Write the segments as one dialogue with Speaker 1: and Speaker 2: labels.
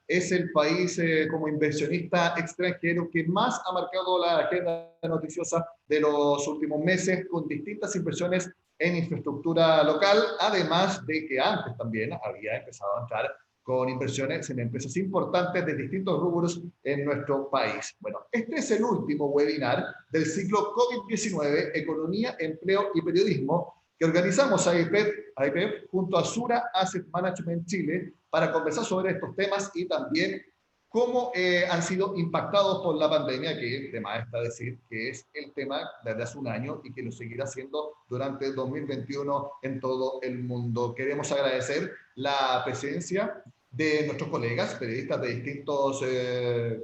Speaker 1: es el país como inversionista extranjero que más ha marcado la agenda noticiosa de los últimos meses, con distintas inversiones en infraestructura local, además de que antes también había empezado a entrar con inversiones en empresas importantes de distintos rubros en nuestro país. Bueno, este es el último webinar del ciclo COVID-19, Economía, Empleo y Periodismo, que organizamos AIPEF junto a Sura Asset Management Chile para conversar sobre estos temas y también cómo han sido impactados por la pandemia, que de más está decir que es el tema desde hace un año y que lo seguirá siendo durante el 2021 en todo el mundo. Queremos agradecer la presencia de nuestros colegas, periodistas de distintos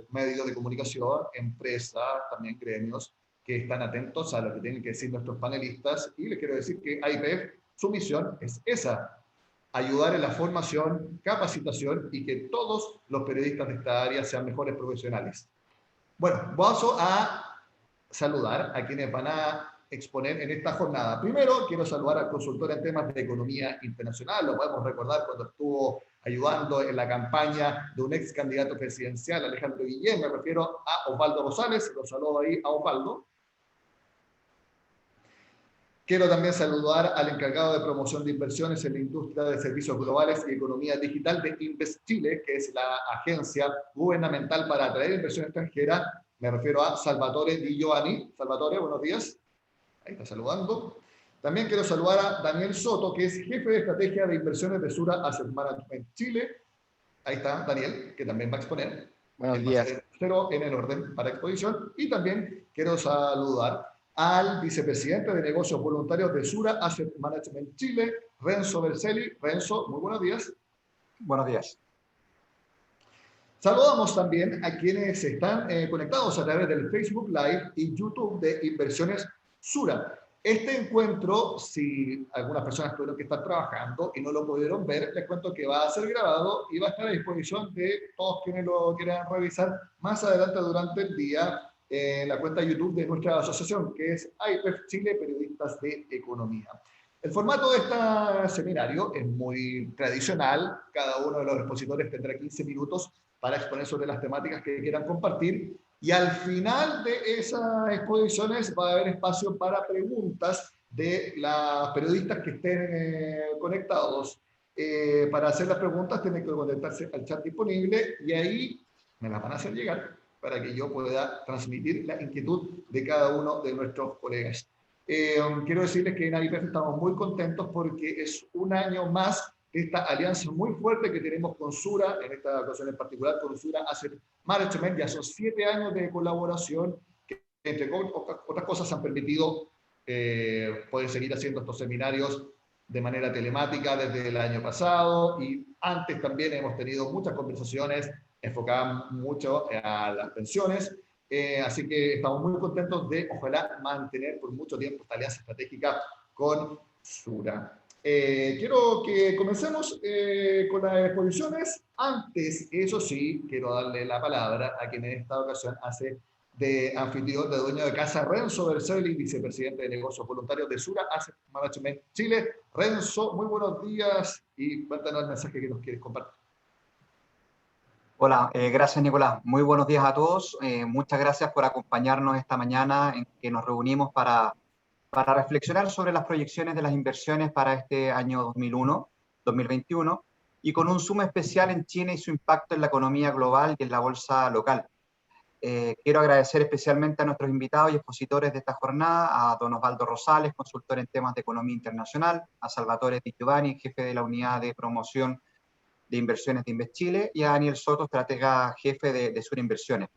Speaker 1: medios de comunicación, empresas, también gremios, que están atentos a lo que tienen que decir nuestros panelistas. Y les quiero decir que AIPEF, su misión es esa: ayudar en la formación, capacitación y que todos los periodistas de esta área sean mejores profesionales. Bueno, vamos a saludar a quienes van a exponer en esta jornada. Primero, quiero saludar al consultor en temas de economía internacional. Lo podemos recordar cuando estuvo ayudando en la campaña de un ex candidato presidencial, Alejandro Guillén. Me refiero a Osvaldo Rosales. Lo saludo ahí a Osvaldo. Quiero también saludar al encargado de promoción de inversiones en la industria de servicios globales y economía digital de Invest Chile, que es la agencia gubernamental para atraer inversión extranjera. Me refiero a Salvatore Di Giovanni. Salvatore, buenos días. Ahí está saludando. También quiero saludar a Daniel Soto, que es jefe de estrategia de inversiones de Sura Asset Management Chile. Ahí está Daniel, que también va a exponer.
Speaker 2: Buenos días.
Speaker 1: Pero en el orden para exposición. Y también quiero saludar al vicepresidente de negocios voluntarios de Sura Asset Management Chile, Renzo Berselli. Renzo, muy buenos días.
Speaker 2: Buenos días.
Speaker 1: Saludamos también a quienes están conectados a través del Facebook Live y YouTube de Inversiones Sura. Este encuentro, si algunas personas tuvieron que estar trabajando y no lo pudieron ver, les cuento que va a ser grabado y va a estar a disposición de todos quienes lo quieran revisar más adelante durante el día en la cuenta YouTube de nuestra asociación, que es AIPEF Chile, Periodistas de Economía. El formato de este seminario es muy tradicional. Cada uno de los expositores tendrá 15 minutos para exponer sobre las temáticas que quieran compartir. Y al final de esas exposiciones va a haber espacio para preguntas de las periodistas que estén conectados. Para hacer las preguntas tienen que conectarse al chat disponible y ahí me las van a hacer llegar para que yo pueda transmitir la inquietud de cada uno de nuestros colegas. Quiero decirles que en AIPEF estamos muy contentos porque es un año más esta alianza muy fuerte que tenemos con Sura, en esta ocasión en particular con Sura Asset Management. Ya son 7 años de colaboración que, entre otras cosas, han permitido poder seguir haciendo estos seminarios de manera telemática desde el año pasado, y antes también hemos tenido muchas conversaciones enfocadas mucho a las pensiones. Así que estamos muy contentos de, ojalá, mantener por mucho tiempo esta alianza estratégica con Sura. Quiero que comencemos con las exposiciones. Antes, eso sí, quiero darle la palabra a quien en esta ocasión hace de anfitrión, de dueño de casa, Renzo Berselli, vicepresidente de negocios voluntarios de Sura Asset Management Chile. Renzo, muy buenos días y cuéntanos el mensaje que nos quieres compartir.
Speaker 2: Hola, gracias Nicolás. Muy buenos días a todos. Muchas gracias por acompañarnos esta mañana en que nos reunimos para reflexionar sobre las proyecciones de las inversiones para este año 2021, y con un zoom especial en China y su impacto en la economía global y en la bolsa local. Quiero agradecer especialmente a nuestros invitados y expositores de esta jornada, a don Osvaldo Rosales, consultor en temas de economía internacional, a Salvatore Di Giovanni, jefe de la unidad de promoción de inversiones de Invest Chile, y a Daniel Soto, estratega jefe de Sura Inversiones.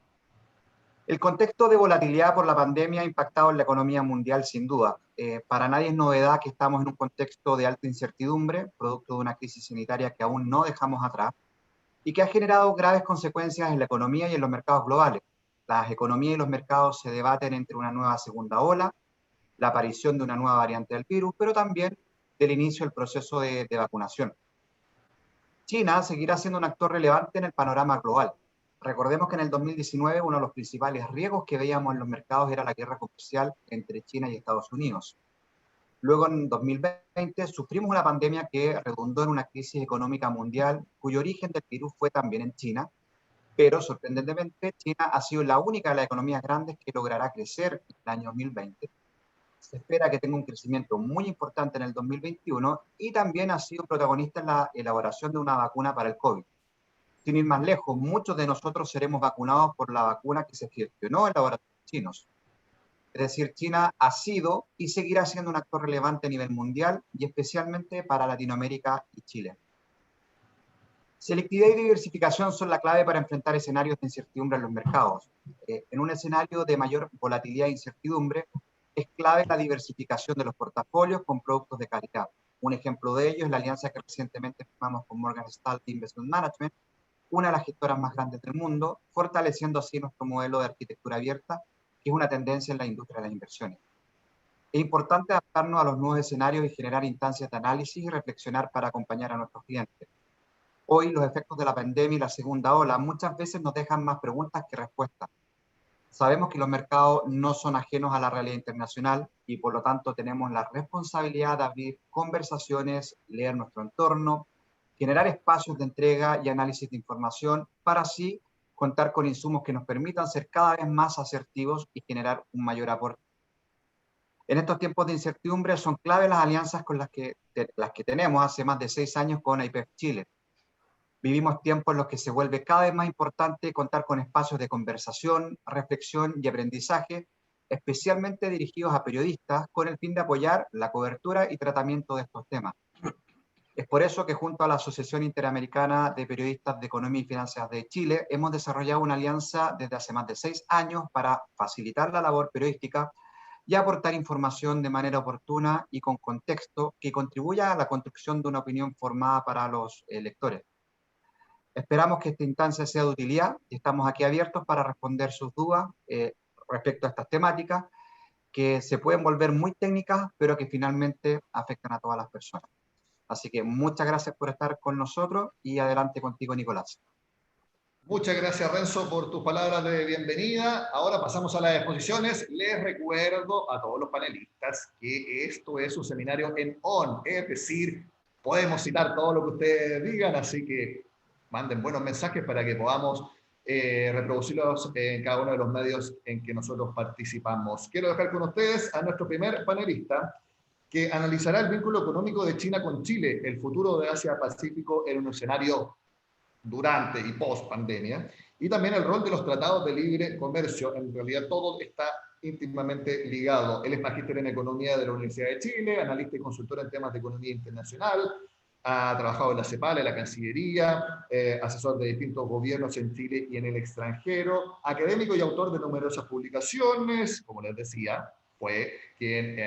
Speaker 2: El contexto de volatilidad por la pandemia ha impactado en la economía mundial sin duda. Para nadie es novedad que estamos en un contexto de alta incertidumbre, producto de una crisis sanitaria que aún no dejamos atrás y que ha generado graves consecuencias en la economía y en los mercados globales. Las economías y los mercados se debaten entre una nueva segunda ola, la aparición de una nueva variante del virus, pero también del inicio del proceso de vacunación. China seguirá siendo un actor relevante en el panorama global. Recordemos que en el 2019 uno de los principales riesgos que veíamos en los mercados era la guerra comercial entre China y Estados Unidos. Luego, en 2020, sufrimos una pandemia que redundó en una crisis económica mundial, cuyo origen del virus fue también en China, pero sorprendentemente China ha sido la única de las economías grandes que logrará crecer en el año 2020. Se espera que tenga un crecimiento muy importante en el 2021 y también ha sido protagonista en la elaboración de una vacuna para el COVID. Sin ir más lejos, muchos de nosotros seremos vacunados por la vacuna que se gestionó en laboratorios chinos. Es decir, China ha sido y seguirá siendo un actor relevante a nivel mundial y especialmente para Latinoamérica y Chile. Selectividad y diversificación son la clave para enfrentar escenarios de incertidumbre en los mercados. En un escenario de mayor volatilidad e incertidumbre, es clave la diversificación de los portafolios con productos de calidad. Un ejemplo de ello es la alianza que recientemente firmamos con Morgan Stanley Investment Management, una de las gestoras más grandes del mundo, fortaleciendo así nuestro modelo de arquitectura abierta, que es una tendencia en la industria de las inversiones. Es importante adaptarnos a los nuevos escenarios y generar instancias de análisis y reflexionar para acompañar a nuestros clientes. Hoy los efectos de la pandemia y la segunda ola muchas veces nos dejan más preguntas que respuestas. Sabemos que los mercados no son ajenos a la realidad internacional y por lo tanto tenemos la responsabilidad de abrir conversaciones, leer nuestro entorno, generar espacios de entrega y análisis de información para así contar con insumos que nos permitan ser cada vez más asertivos y generar un mayor aporte. En estos tiempos de incertidumbre son clave las alianzas con las que tenemos hace más de 6 años con IPF Chile. Vivimos tiempos en los que se vuelve cada vez más importante contar con espacios de conversación, reflexión y aprendizaje, especialmente dirigidos a periodistas, con el fin de apoyar la cobertura y tratamiento de estos temas. Es por eso que junto a la Asociación Interamericana de Periodistas de Economía y Finanzas de Chile, hemos desarrollado una alianza desde hace más de 6 años para facilitar la labor periodística y aportar información de manera oportuna y con contexto que contribuya a la construcción de una opinión formada para los lectores. Esperamos que esta instancia sea de utilidad y estamos aquí abiertos para responder sus dudas respecto a estas temáticas que se pueden volver muy técnicas, pero que finalmente afectan a todas las personas. Así que muchas gracias por estar con nosotros y adelante contigo, Nicolás.
Speaker 1: Muchas gracias, Renzo, por tus palabras de bienvenida. Ahora pasamos a las exposiciones. Les recuerdo a todos los panelistas que esto es un seminario en on, es decir, podemos citar todo lo que ustedes digan, así que manden buenos mensajes para que podamos reproducirlos en cada uno de los medios en que nosotros participamos. Quiero dejar con ustedes a nuestro primer panelista, que analizará el vínculo económico de China con Chile, el futuro de Asia-Pacífico en un escenario durante y post pandemia, y también el rol de los tratados de libre comercio. En realidad todo está íntimamente ligado. Él es magíster en economía de la Universidad de Chile, analista y consultor en temas de economía internacional, ha trabajado en la CEPAL, en la Cancillería, asesor de distintos gobiernos en Chile y en el extranjero, académico y autor de numerosas publicaciones, como les decía, fue quien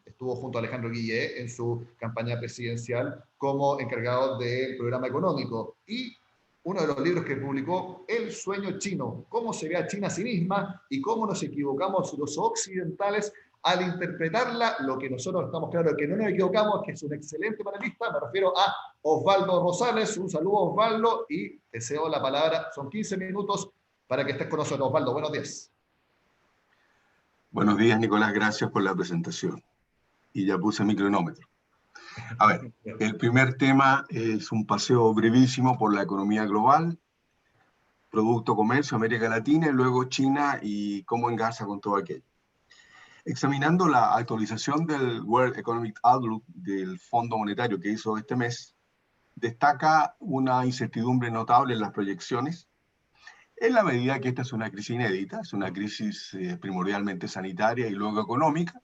Speaker 1: estuvo junto a Alejandro Guillé en su campaña presidencial como encargado del programa económico. Y uno de los libros que publicó, El sueño chino, cómo se ve a China a sí misma y cómo nos equivocamos los occidentales al interpretarla. Lo que nosotros estamos claros que no nos equivocamos, que es un excelente panelista, me refiero a Osvaldo Rosales. Un saludo, Osvaldo, y te cedo la palabra. Son 15 minutos para que estés con nosotros. Osvaldo, buenos días.
Speaker 3: Buenos días, Nicolás, gracias por la presentación. Y ya puse mi cronómetro. A ver, el primer tema es un paseo brevísimo por la economía global, producto, comercio, América Latina, y luego China y cómo engarza con todo aquello. Examinando la actualización del World Economic Outlook del Fondo Monetario que hizo este mes, destaca una incertidumbre notable en las proyecciones, en la medida que esta es una crisis inédita, es una crisis primordialmente sanitaria y luego económica,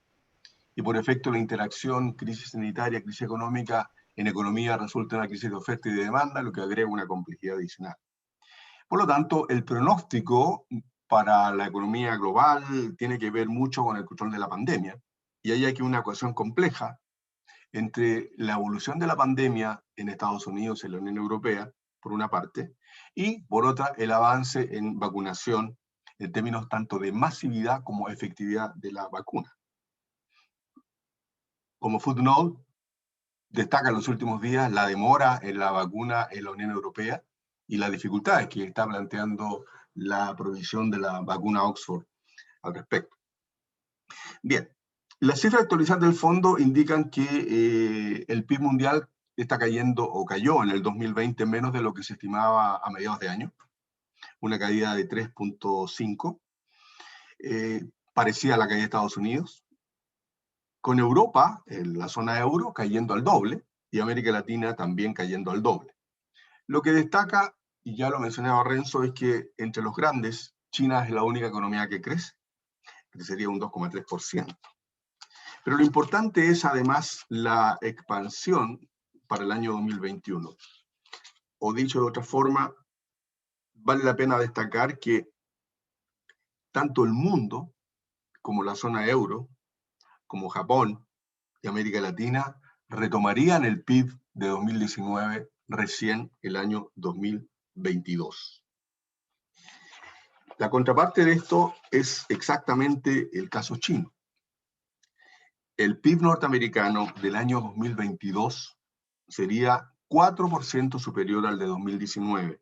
Speaker 3: y por efecto la interacción crisis sanitaria, crisis económica, en economía resulta una crisis de oferta y de demanda, lo que agrega una complejidad adicional. Por lo tanto, el pronóstico para la economía global tiene que ver mucho con el control de la pandemia, y hay aquí una ecuación compleja entre la evolución de la pandemia en Estados Unidos y en la Unión Europea, por una parte, y por otra, el avance en vacunación en términos tanto de masividad como efectividad de la vacuna. Como footnote, destaca en los últimos días la demora en la vacuna en la Unión Europea y las dificultades que está planteando la provisión de la vacuna Oxford al respecto. Bien, Las cifras actualizadas del fondo indican que el PIB mundial está cayendo, o cayó en el 2020 menos de lo que se estimaba a mediados de año, una caída de 3.5, parecida a la caída de Estados Unidos, con Europa, en la zona euro, cayendo al doble, y América Latina también cayendo al doble. Lo que destaca, y ya lo mencionaba Renzo, es que entre los grandes, China es la única economía que crece, que sería un 2,3%. Pero lo importante es además la expansión para el año 2021. O dicho de otra forma, vale la pena destacar que tanto el mundo, como la zona euro, como Japón y América Latina, retomarían el PIB de 2019 recién el año 2022. La contraparte de esto es exactamente el caso chino. El PIB norteamericano del año 2022 sería 4% superior al de 2019.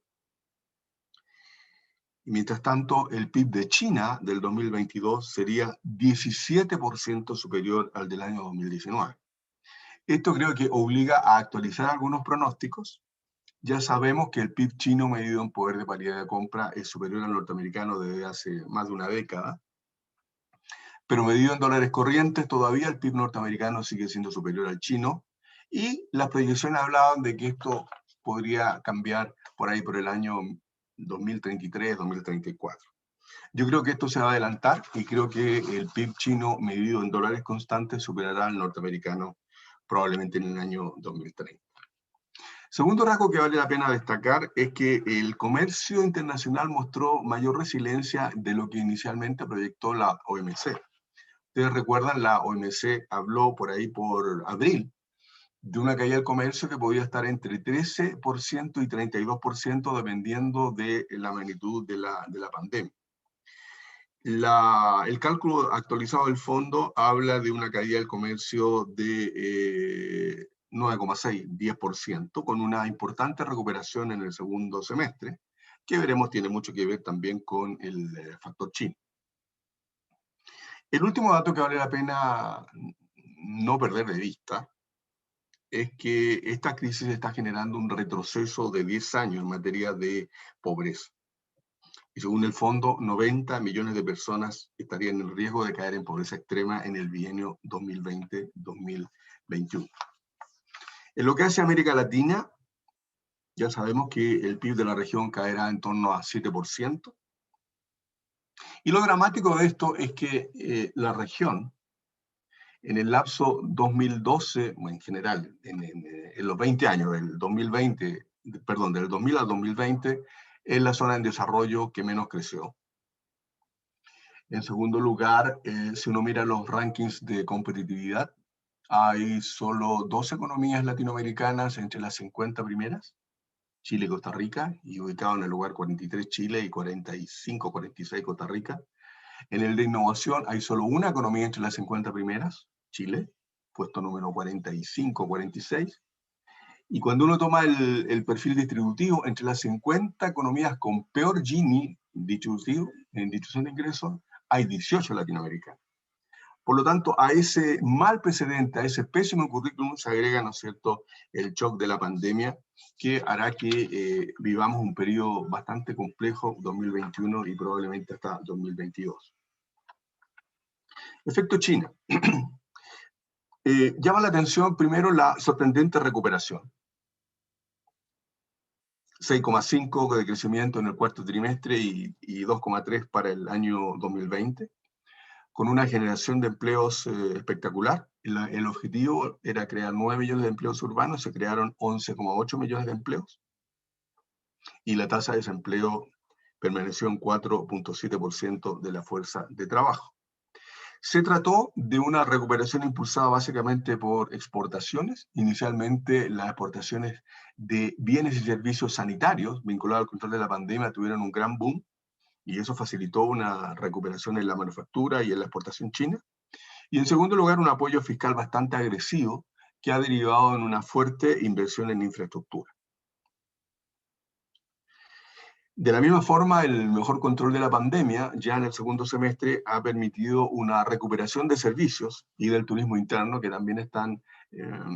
Speaker 3: Y mientras tanto, el PIB de China del 2022 sería 17% superior al del año 2019. Esto creo que obliga a actualizar algunos pronósticos. Ya sabemos que el PIB chino medido en poder de paridad de compra es superior al norteamericano desde hace más de una década, pero medido en dólares corrientes todavía el PIB norteamericano sigue siendo superior al chino, y las proyecciones hablaban de que esto podría cambiar por ahí por el año 2033-2034. Yo creo que esto se va a adelantar y creo que el PIB chino medido en dólares constantes superará al norteamericano probablemente en el año 2030. Segundo rasgo que vale la pena destacar es que el comercio internacional mostró mayor resiliencia de lo que inicialmente proyectó la OMC. Ustedes recuerdan, la OMC habló por ahí por abril de una caída del comercio que podía estar entre 13% y 32% dependiendo de la magnitud de la pandemia. El cálculo actualizado del fondo habla de una caída del comercio de 9,6, 10%, con una importante recuperación en el segundo semestre, que veremos tiene mucho que ver también con el factor chino. El último dato que vale la pena no perder de vista es que esta crisis está generando un retroceso de 10 años en materia de pobreza. Y según el fondo, 90 millones de personas estarían en riesgo de caer en pobreza extrema en el bienio 2020-2021. En lo que hace a América Latina, ya sabemos que el PIB de la región caerá en torno a 7%. Y lo dramático de esto es que la región, en el lapso 2012, en general, en los 20 años, del 2020, perdón, del 2000 al 2020, es la zona en desarrollo que menos creció. En segundo lugar, si uno mira los rankings de competitividad, hay solo 2 economías latinoamericanas entre las 50 primeras, Chile y Costa Rica, y ubicado en el lugar 43 Chile y 45, 46 Costa Rica. En el de innovación hay solo una economía entre las 50 primeras, Chile, puesto número 45, 46. Y cuando uno toma el perfil distributivo, entre las 50 economías con peor Gini distributivo, en distribución de ingresos, hay 18 latinoamericanos. Por lo tanto, a ese mal precedente, a ese pésimo currículum, se agrega, ¿no es cierto?, el shock de la pandemia, que hará que vivamos un periodo bastante complejo, 2021 y probablemente hasta 2022. Efecto China. Llama la atención primero la sorprendente recuperación. 6,5 de crecimiento en el cuarto trimestre y 2,3 para el año 2020, con una generación de empleos espectacular. El objetivo era crear 9 millones de empleos urbanos, se crearon 11,8 millones de empleos, y la tasa de desempleo permaneció en 4,7% de la fuerza de trabajo. Se trató de una recuperación impulsada básicamente por exportaciones. Inicialmente las exportaciones de bienes y servicios sanitarios vinculados al control de la pandemia tuvieron un gran boom, y eso facilitó una recuperación en la manufactura y en la exportación china. Y en segundo lugar, un apoyo fiscal bastante agresivo que ha derivado en una fuerte inversión en infraestructura. De la misma forma, el mejor control de la pandemia ya en el segundo semestre ha permitido una recuperación de servicios y del turismo interno que también están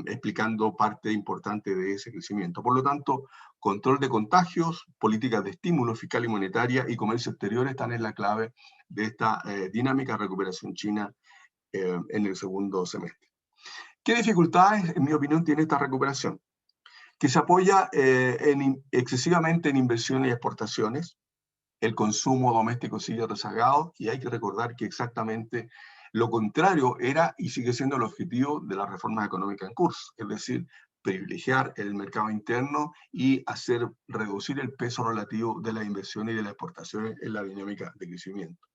Speaker 3: explicando parte importante de ese crecimiento. Por lo tanto, control de contagios, políticas de estímulo fiscal y monetaria y comercio exterior están en la clave de esta dinámica recuperación china en el segundo semestre. ¿Qué dificultades, en mi opinión, tiene esta recuperación? Que se apoya excesivamente en inversiones y exportaciones. El consumo doméstico sigue rezagado y hay que recordar que exactamente lo contrario era y sigue siendo el objetivo de las reformas económicas en curso, es decir, privilegiar el mercado interno y hacer reducir el peso relativo de las inversiones y de las exportaciones en la dinámica de crecimiento.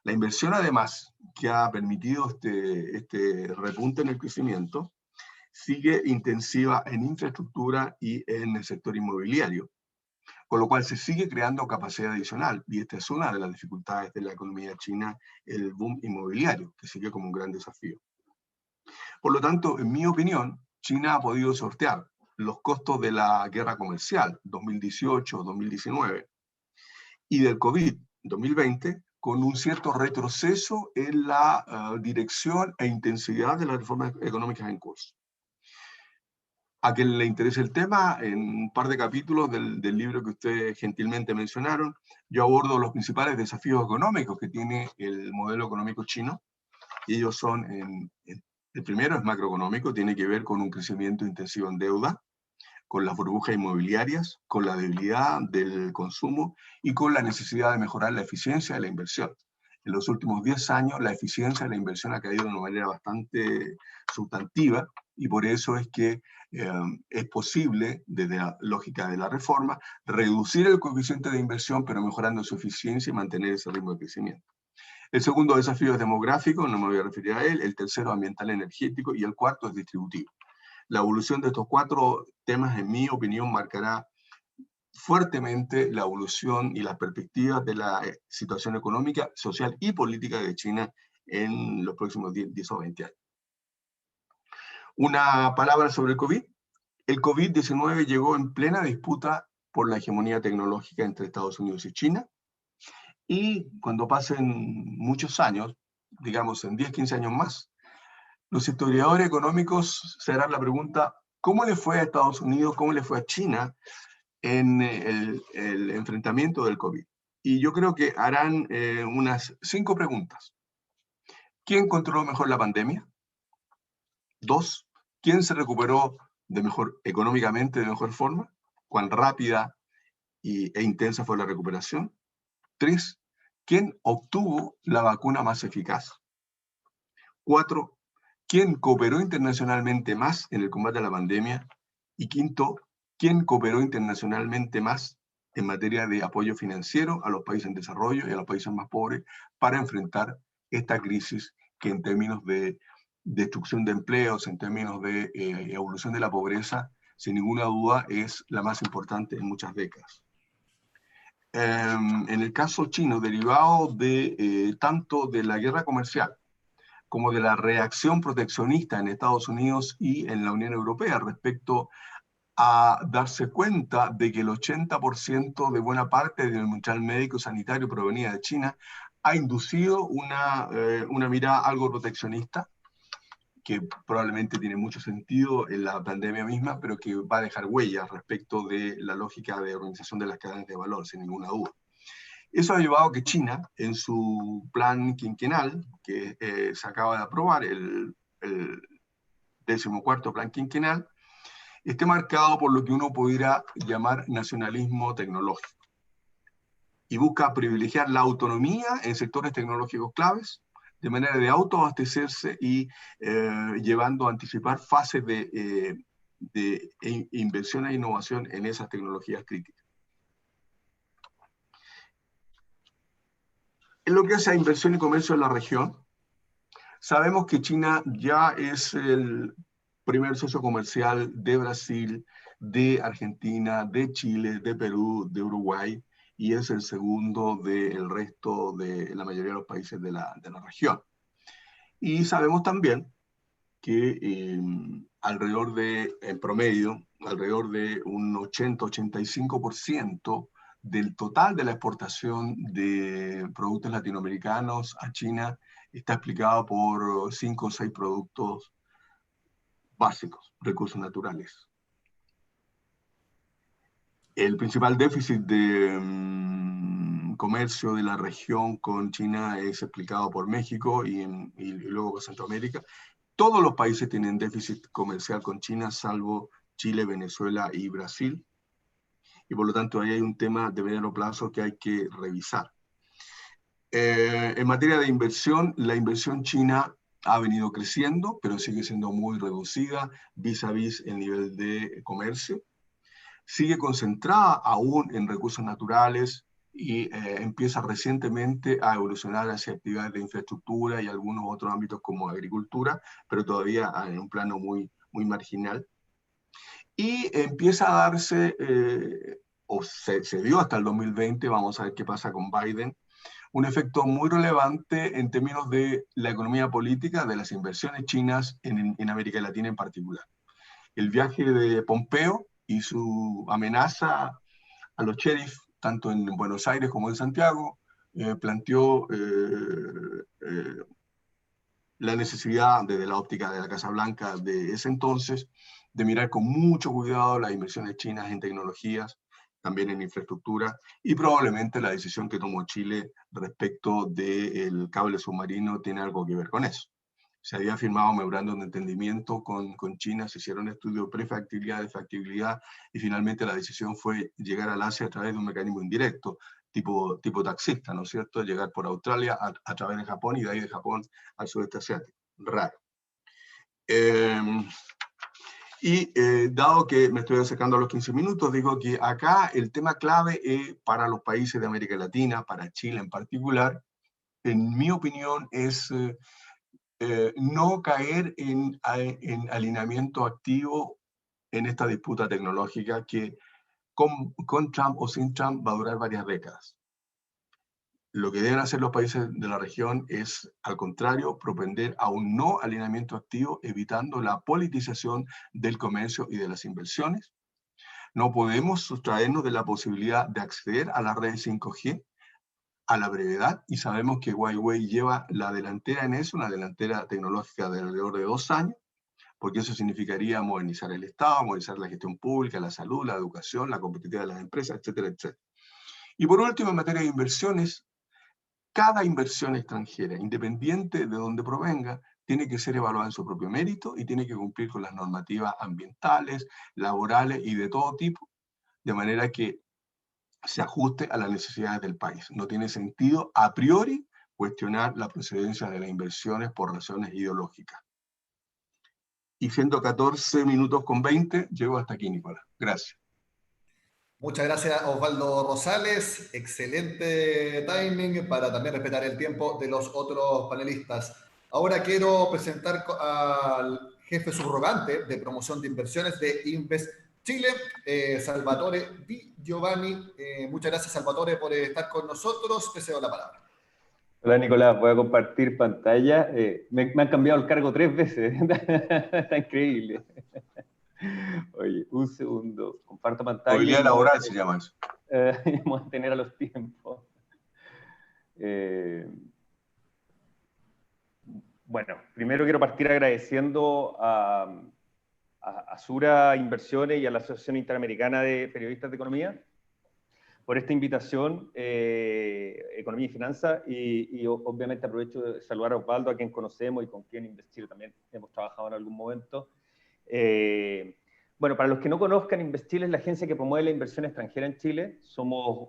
Speaker 3: La inversión, además, que ha permitido este repunte en el crecimiento, sigue intensiva en infraestructura y en el sector inmobiliario, con lo cual se sigue creando capacidad adicional, y esta es una de las dificultades de la economía china, el boom inmobiliario, que sigue como un gran desafío. Por lo tanto, en mi opinión, China ha podido sortear los costos de la guerra comercial 2018-2019 y del COVID 2020 con un cierto retroceso en la dirección e intensidad de las reformas económicas en curso. A quien le interese el tema, en un par de capítulos del libro que ustedes gentilmente mencionaron, yo abordo los principales desafíos económicos que tiene el modelo económico chino. Y ellos son, el primero es macroeconómico, tiene que ver con un crecimiento intensivo en deuda, con las burbujas inmobiliarias, con la debilidad del consumo y con la necesidad de mejorar la eficiencia de la inversión. En los últimos 10 años, la eficiencia de la inversión ha caído de una manera bastante sustantiva, y por eso es que es posible, desde la lógica de la reforma, reducir el coeficiente de inversión, pero mejorando su eficiencia y mantener ese ritmo de crecimiento. El segundo desafío es demográfico, no me voy a referir a él. El tercero, ambiental energético. Y el cuarto es distributivo. La evolución de estos 4 temas, en mi opinión, marcará fuertemente la evolución y las perspectivas de la situación económica, social y política de China en los próximos 10 o 20 años. Una palabra sobre el COVID. El COVID-19 llegó en plena disputa por la hegemonía tecnológica entre Estados Unidos y China, y cuando pasen muchos años, digamos en 10, 15 años más, los historiadores económicos se harán la pregunta, ¿cómo le fue a Estados Unidos, cómo le fue a China en el enfrentamiento del COVID? Y yo creo que harán unas 5 preguntas. ¿Quién controló mejor la pandemia? 2, ¿quién se recuperó económicamente de mejor forma? ¿Cuán rápida e intensa fue la recuperación? 3, ¿quién obtuvo la vacuna más eficaz? 4, ¿quién cooperó internacionalmente más en el combate a la pandemia? Y 5, ¿quién cooperó internacionalmente más en materia de apoyo financiero a los países en desarrollo y a los países más pobres para enfrentar esta crisis que, en términos de destrucción de empleos, en términos de evolución de la pobreza, sin ninguna duda es la más importante en muchas décadas? En el caso chino, derivado de tanto de la guerra comercial como de la reacción proteccionista en Estados Unidos y en la Unión Europea respecto a darse cuenta de que el 80% de buena parte del material médico sanitario provenía de China, ha inducido una mirada algo proteccionista, que probablemente tiene mucho sentido en la pandemia misma, pero que va a dejar huellas respecto de la lógica de organización de las cadenas de valor, sin ninguna duda. Eso ha llevado a que China, en su plan quinquenal, que se acaba de aprobar, el 14º plan quinquenal, esté marcado por lo que uno pudiera llamar nacionalismo tecnológico. Y busca privilegiar la autonomía en sectores tecnológicos claves, de manera de autoabastecerse y llevando a anticipar fases de inversión e innovación en esas tecnologías críticas. En lo que hace a inversión y comercio en la región, sabemos que China ya es el primer socio comercial de Brasil, de Argentina, de Chile, de Perú, de Uruguay, y es el segundo del resto de la mayoría de los países de la región. Y sabemos también que en promedio, alrededor de un 80-85% del total de la exportación de productos latinoamericanos a China está explicado por 5 o 6 productos básicos, recursos naturales. El principal déficit de comercio de la región con China es explicado por México y luego por Centroamérica. Todos los países tienen déficit comercial con China, salvo Chile, Venezuela y Brasil. Y por lo tanto ahí hay un tema de mediano plazo que hay que revisar. En materia de inversión, la inversión china ha venido creciendo, pero sigue siendo muy reducida vis a vis el nivel de comercio. Sigue concentrada aún en recursos naturales y empieza recientemente a evolucionar hacia actividades de infraestructura y algunos otros ámbitos como agricultura, pero todavía en un plano muy marginal. Y empieza a darse, o se dio hasta el 2020, vamos a ver qué pasa con Biden, un efecto muy relevante en términos de la economía política, de las inversiones chinas en América Latina en particular. El viaje de Pompeo y su amenaza a los sheriff, tanto en Buenos Aires como en Santiago, planteó la necesidad desde la óptica de la Casa Blanca de ese entonces de mirar con mucho cuidado las inversiones chinas en tecnologías, también en infraestructura, y probablemente la decisión que tomó Chile respecto del cable submarino tiene algo que ver con eso. Se había firmado un memorándum de entendimiento con China, se hicieron estudios prefactibilidad, de factibilidad, y finalmente la decisión fue llegar al Asia a través de un mecanismo indirecto, tipo taxista, ¿no es cierto? Llegar por Australia a través de Japón y de ahí de Japón al sudeste asiático. Raro. Dado que me estoy acercando a los 15 minutos, digo que acá el tema clave para los países de América Latina, para Chile en particular, en mi opinión es no caer en alineamiento activo en esta disputa tecnológica que con Trump o sin Trump va a durar varias décadas. Lo que deben hacer los países de la región es, al contrario, propender a un no alineamiento activo, evitando la politización del comercio y de las inversiones. No podemos sustraernos de la posibilidad de acceder a la red 5G a la brevedad, y sabemos que Huawei lleva la delantera en eso, una delantera tecnológica de alrededor de 2 años, porque eso significaría modernizar el Estado, modernizar la gestión pública, la salud, la educación, la competitividad de las empresas, etcétera, etcétera. Y por último, en materia de inversiones, cada inversión extranjera, independiente de donde provenga, tiene que ser evaluada en su propio mérito y tiene que cumplir con las normativas ambientales, laborales y de todo tipo, de manera que se ajuste a las necesidades del país. No tiene sentido a priori cuestionar la procedencia de las inversiones por razones ideológicas. Y siendo 14 minutos con 20, llego hasta aquí, Nicolás. Gracias.
Speaker 1: Muchas gracias, Osvaldo Rosales. Excelente timing para también respetar el tiempo de los otros panelistas. Ahora quiero presentar al jefe subrogante de promoción de inversiones de Invest Chile, Salvatore Di Giovanni. Muchas gracias, Salvatore, por estar con nosotros. Te cedo la palabra.
Speaker 4: Hola, Nicolás. Voy a compartir pantalla. Me han cambiado el cargo 3 veces. Está increíble. Oye, un segundo. Comparto pantalla.
Speaker 3: Movilidad laboral se llama eso.
Speaker 4: Vamos a tener a los tiempos. Bueno, primero quiero partir agradeciendo a Sura Inversiones y a la Asociación Interamericana de Periodistas de Economía por esta invitación, Economía y Finanzas, y obviamente aprovecho de saludar a Osvaldo, a quien conocemos y con quien Investir también hemos trabajado en algún momento. Bueno, para los que no conozcan, Investil es la agencia que promueve la inversión extranjera en Chile. Somos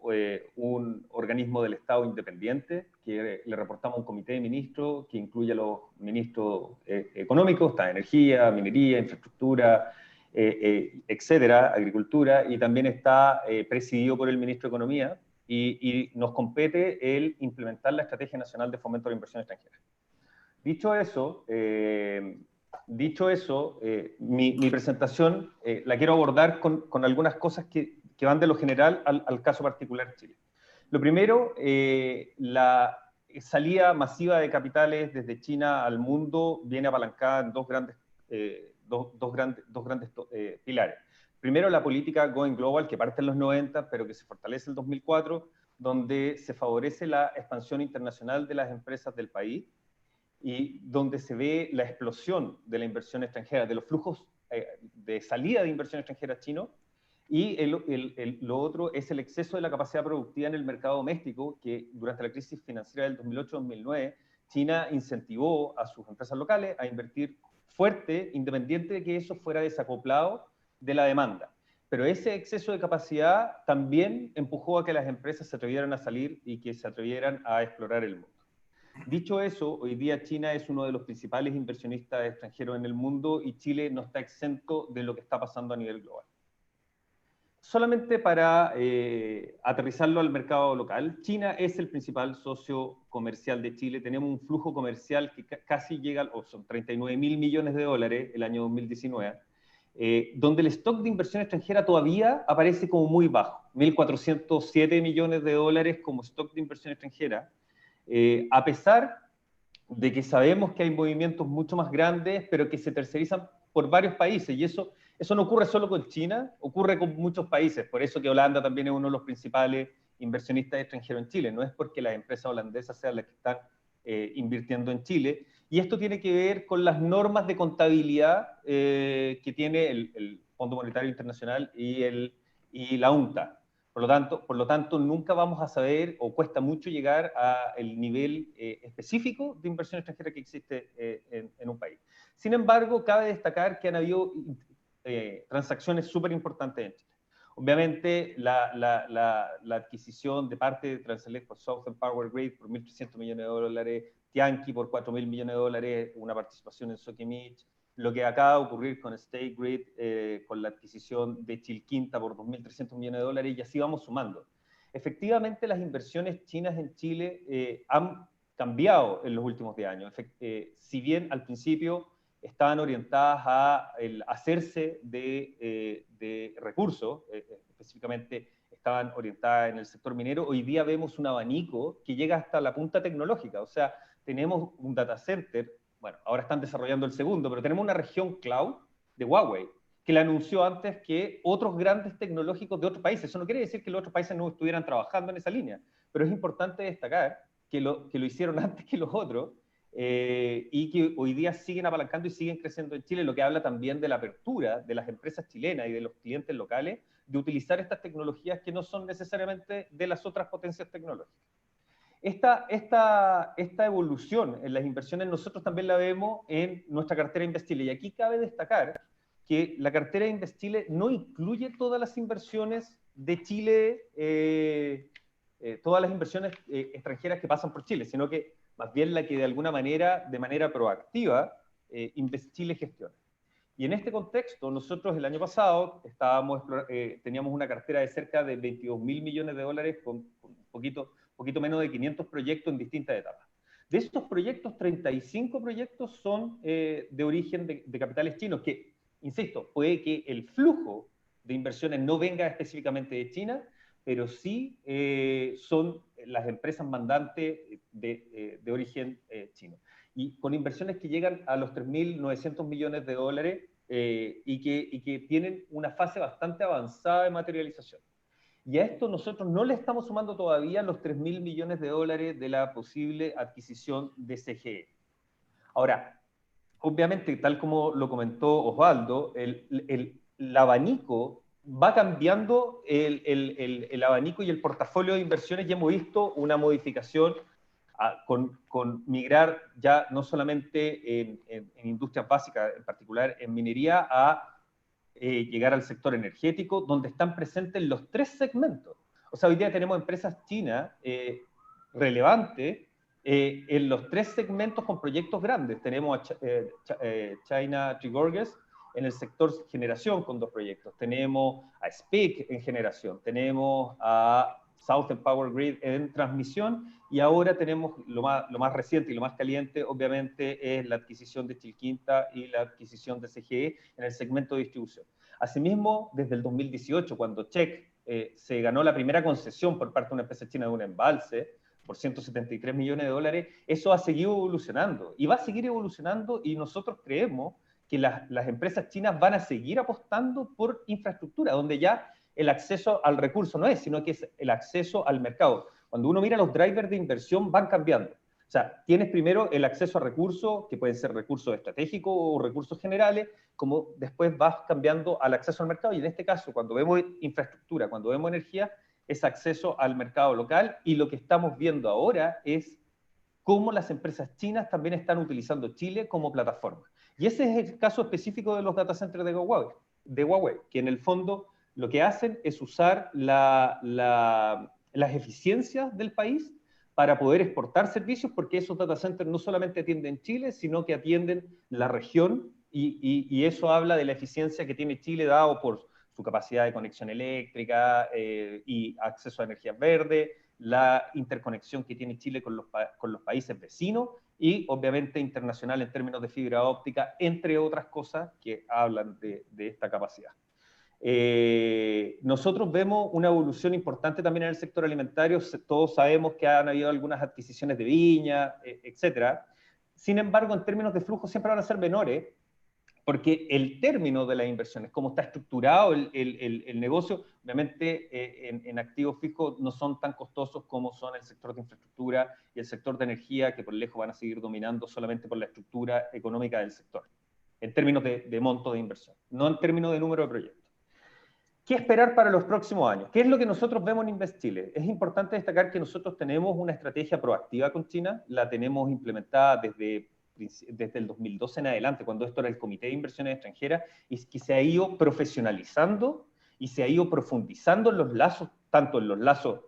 Speaker 4: un organismo del Estado independiente, que le reportamos a un comité de ministros que incluye a los ministros económicos, está energía, minería, infraestructura, etcétera, agricultura, y también está presidido por el ministro de Economía, y nos compete el implementar la Estrategia Nacional de Fomento de la Inversión Extranjera. Dicho eso, mi presentación la quiero abordar con algunas cosas que van de lo general al caso particular de Chile. Lo primero, la salida masiva de capitales desde China al mundo viene apalancada en dos grandes pilares. primero la política Going Global, que parte en los 90, pero que se fortalece en el 2004, donde se favorece la expansión internacional de las empresas del país y donde se ve la explosión de la inversión extranjera, de los flujos de salida de inversión extranjera chino. Y lo otro es el exceso de la capacidad productiva en el mercado doméstico, que durante la crisis financiera del 2008-2009, China incentivó a sus empresas locales a invertir fuerte, independiente de que eso fuera desacoplado de la demanda. Pero ese exceso de capacidad también empujó a que las empresas se atrevieran a salir y que se atrevieran a explorar el mundo. Dicho eso, hoy día China es uno de los principales inversionistas extranjeros en el mundo y Chile no está exento de lo que está pasando a nivel global. Solamente para aterrizarlo al mercado local, China es el principal socio comercial de Chile. Tenemos un flujo comercial que casi llega, o son 39.000 millones de dólares el año 2019, donde el stock de inversión extranjera todavía aparece como muy bajo, 1.407 millones de dólares como stock de inversión extranjera, a pesar de que sabemos que hay movimientos mucho más grandes, pero que se tercerizan por varios países, y eso no ocurre solo con China, ocurre con muchos países. Por eso que Holanda también es uno de los principales inversionistas extranjeros en Chile. No es porque las empresas holandesas sean las que están invirtiendo en Chile. Y esto tiene que ver con las normas de contabilidad que tiene el Fondo Monetario Internacional y la UNCTAD. Por lo tanto, nunca vamos a saber, o cuesta mucho llegar al nivel específico de inversión extranjera que existe en un país. Sin embargo, cabe destacar que han habido transacciones súper importantes en Chile. Obviamente, la adquisición de parte de Transelec por Southern Power Grid por 1.300 millones de dólares, Tianqi por 4.000 millones de dólares, una participación en Sokimich, lo que acaba de ocurrir con State Grid, con la adquisición de Chilquinta por 2.300 millones de dólares, y así vamos sumando. Efectivamente, las inversiones chinas en Chile han cambiado en los últimos 10 años. Si bien al principio estaban orientadas a hacerse de recursos, específicamente estaban orientadas en el sector minero, hoy día vemos un abanico que llega hasta la punta tecnológica. O sea, tenemos un data center, bueno, ahora están desarrollando el segundo, pero tenemos una región cloud de Huawei, que la anunció antes que otros grandes tecnológicos de otros países. Eso no quiere decir que los otros países no estuvieran trabajando en esa línea, pero es importante destacar que lo hicieron antes que los otros, y que hoy día siguen apalancando y siguen creciendo en Chile, lo que habla también de la apertura de las empresas chilenas y de los clientes locales de utilizar estas tecnologías que no son necesariamente de las otras potencias tecnológicas. Esta evolución en las inversiones nosotros también la vemos en nuestra cartera InvestChile, y aquí cabe destacar que la cartera InvestChile no incluye todas las inversiones de Chile, todas las inversiones extranjeras que pasan por Chile, sino que más bien la que de alguna manera, de manera proactiva, InvestChile gestiona. Y en este contexto, nosotros el año pasado teníamos una cartera de cerca de 22.000 millones de dólares con un poquito menos de 500 proyectos en distintas etapas. De estos proyectos, 35 proyectos son de origen de capitales chinos, que, insisto, puede que el flujo de inversiones no venga específicamente de China, pero sí son las empresas mandantes de origen chino. Y con inversiones que llegan a los 3.900 millones de dólares y que tienen una fase bastante avanzada de materialización. Y a esto nosotros no le estamos sumando todavía los 3.000 millones de dólares de la posible adquisición de CGE. Ahora, obviamente, tal como lo comentó Osvaldo, el abanico va cambiando, el abanico y el portafolio de inversiones, ya hemos visto una modificación con migrar ya no solamente en industrias básicas, en particular en minería, a llegar al sector energético, donde están presentes los 3 segmentos. O sea, hoy día tenemos empresas chinas relevantes en los 3 segmentos con proyectos grandes. Tenemos a China Three Gorges en el sector generación con 2 proyectos. Tenemos a SPIC en generación. Tenemos a Southern Power Grid en transmisión, y ahora tenemos lo más reciente y lo más caliente, obviamente, es la adquisición de Chilquinta y la adquisición de CGE en el segmento de distribución. Asimismo, desde el 2018, cuando Check se ganó la primera concesión por parte de una empresa china de un embalse por 173 millones de dólares, eso ha seguido evolucionando y va a seguir evolucionando, y nosotros creemos que las empresas chinas van a seguir apostando por infraestructura, donde ya el acceso al recurso no es, sino que es el acceso al mercado. Cuando uno mira los drivers de inversión van cambiando. O sea, tienes primero el acceso a recursos, que pueden ser recursos estratégicos o recursos generales, como después vas cambiando al acceso al mercado, y en este caso, cuando vemos infraestructura, cuando vemos energía, es acceso al mercado local, y lo que estamos viendo ahora es cómo las empresas chinas también están utilizando Chile como plataforma. Y ese es el caso específico de los data centers de Huawei, que en el fondo lo que hacen es usar las eficiencias del país para poder exportar servicios, porque esos data centers no solamente atienden Chile, sino que atienden la región, y eso habla de la eficiencia que tiene Chile dado por su capacidad de conexión eléctrica y acceso a energías verdes, la interconexión que tiene Chile con los países vecinos y obviamente internacional en términos de fibra óptica, entre otras cosas que hablan de esta capacidad. Nosotros vemos una evolución importante también en el sector alimentario. Todos sabemos que han habido algunas adquisiciones de viña, etcétera. Sin embargo, en términos de flujo siempre van a ser menores, porque el término de las inversiones, cómo está estructurado el negocio, obviamente en activos fijos no son tan costosos como son el sector de infraestructura y el sector de energía, que por lejos van a seguir dominando solamente por la estructura económica del sector, en términos de monto de inversión, no en términos de número de proyectos. ¿Qué esperar para los próximos años? ¿Qué es lo que nosotros vemos en Invest Chile? Es importante destacar que nosotros tenemos una estrategia proactiva con China, la tenemos implementada desde el 2012 en adelante, cuando esto era el Comité de Inversiones Extranjeras, y que se ha ido profesionalizando y se ha ido profundizando en los lazos, tanto en los lazos,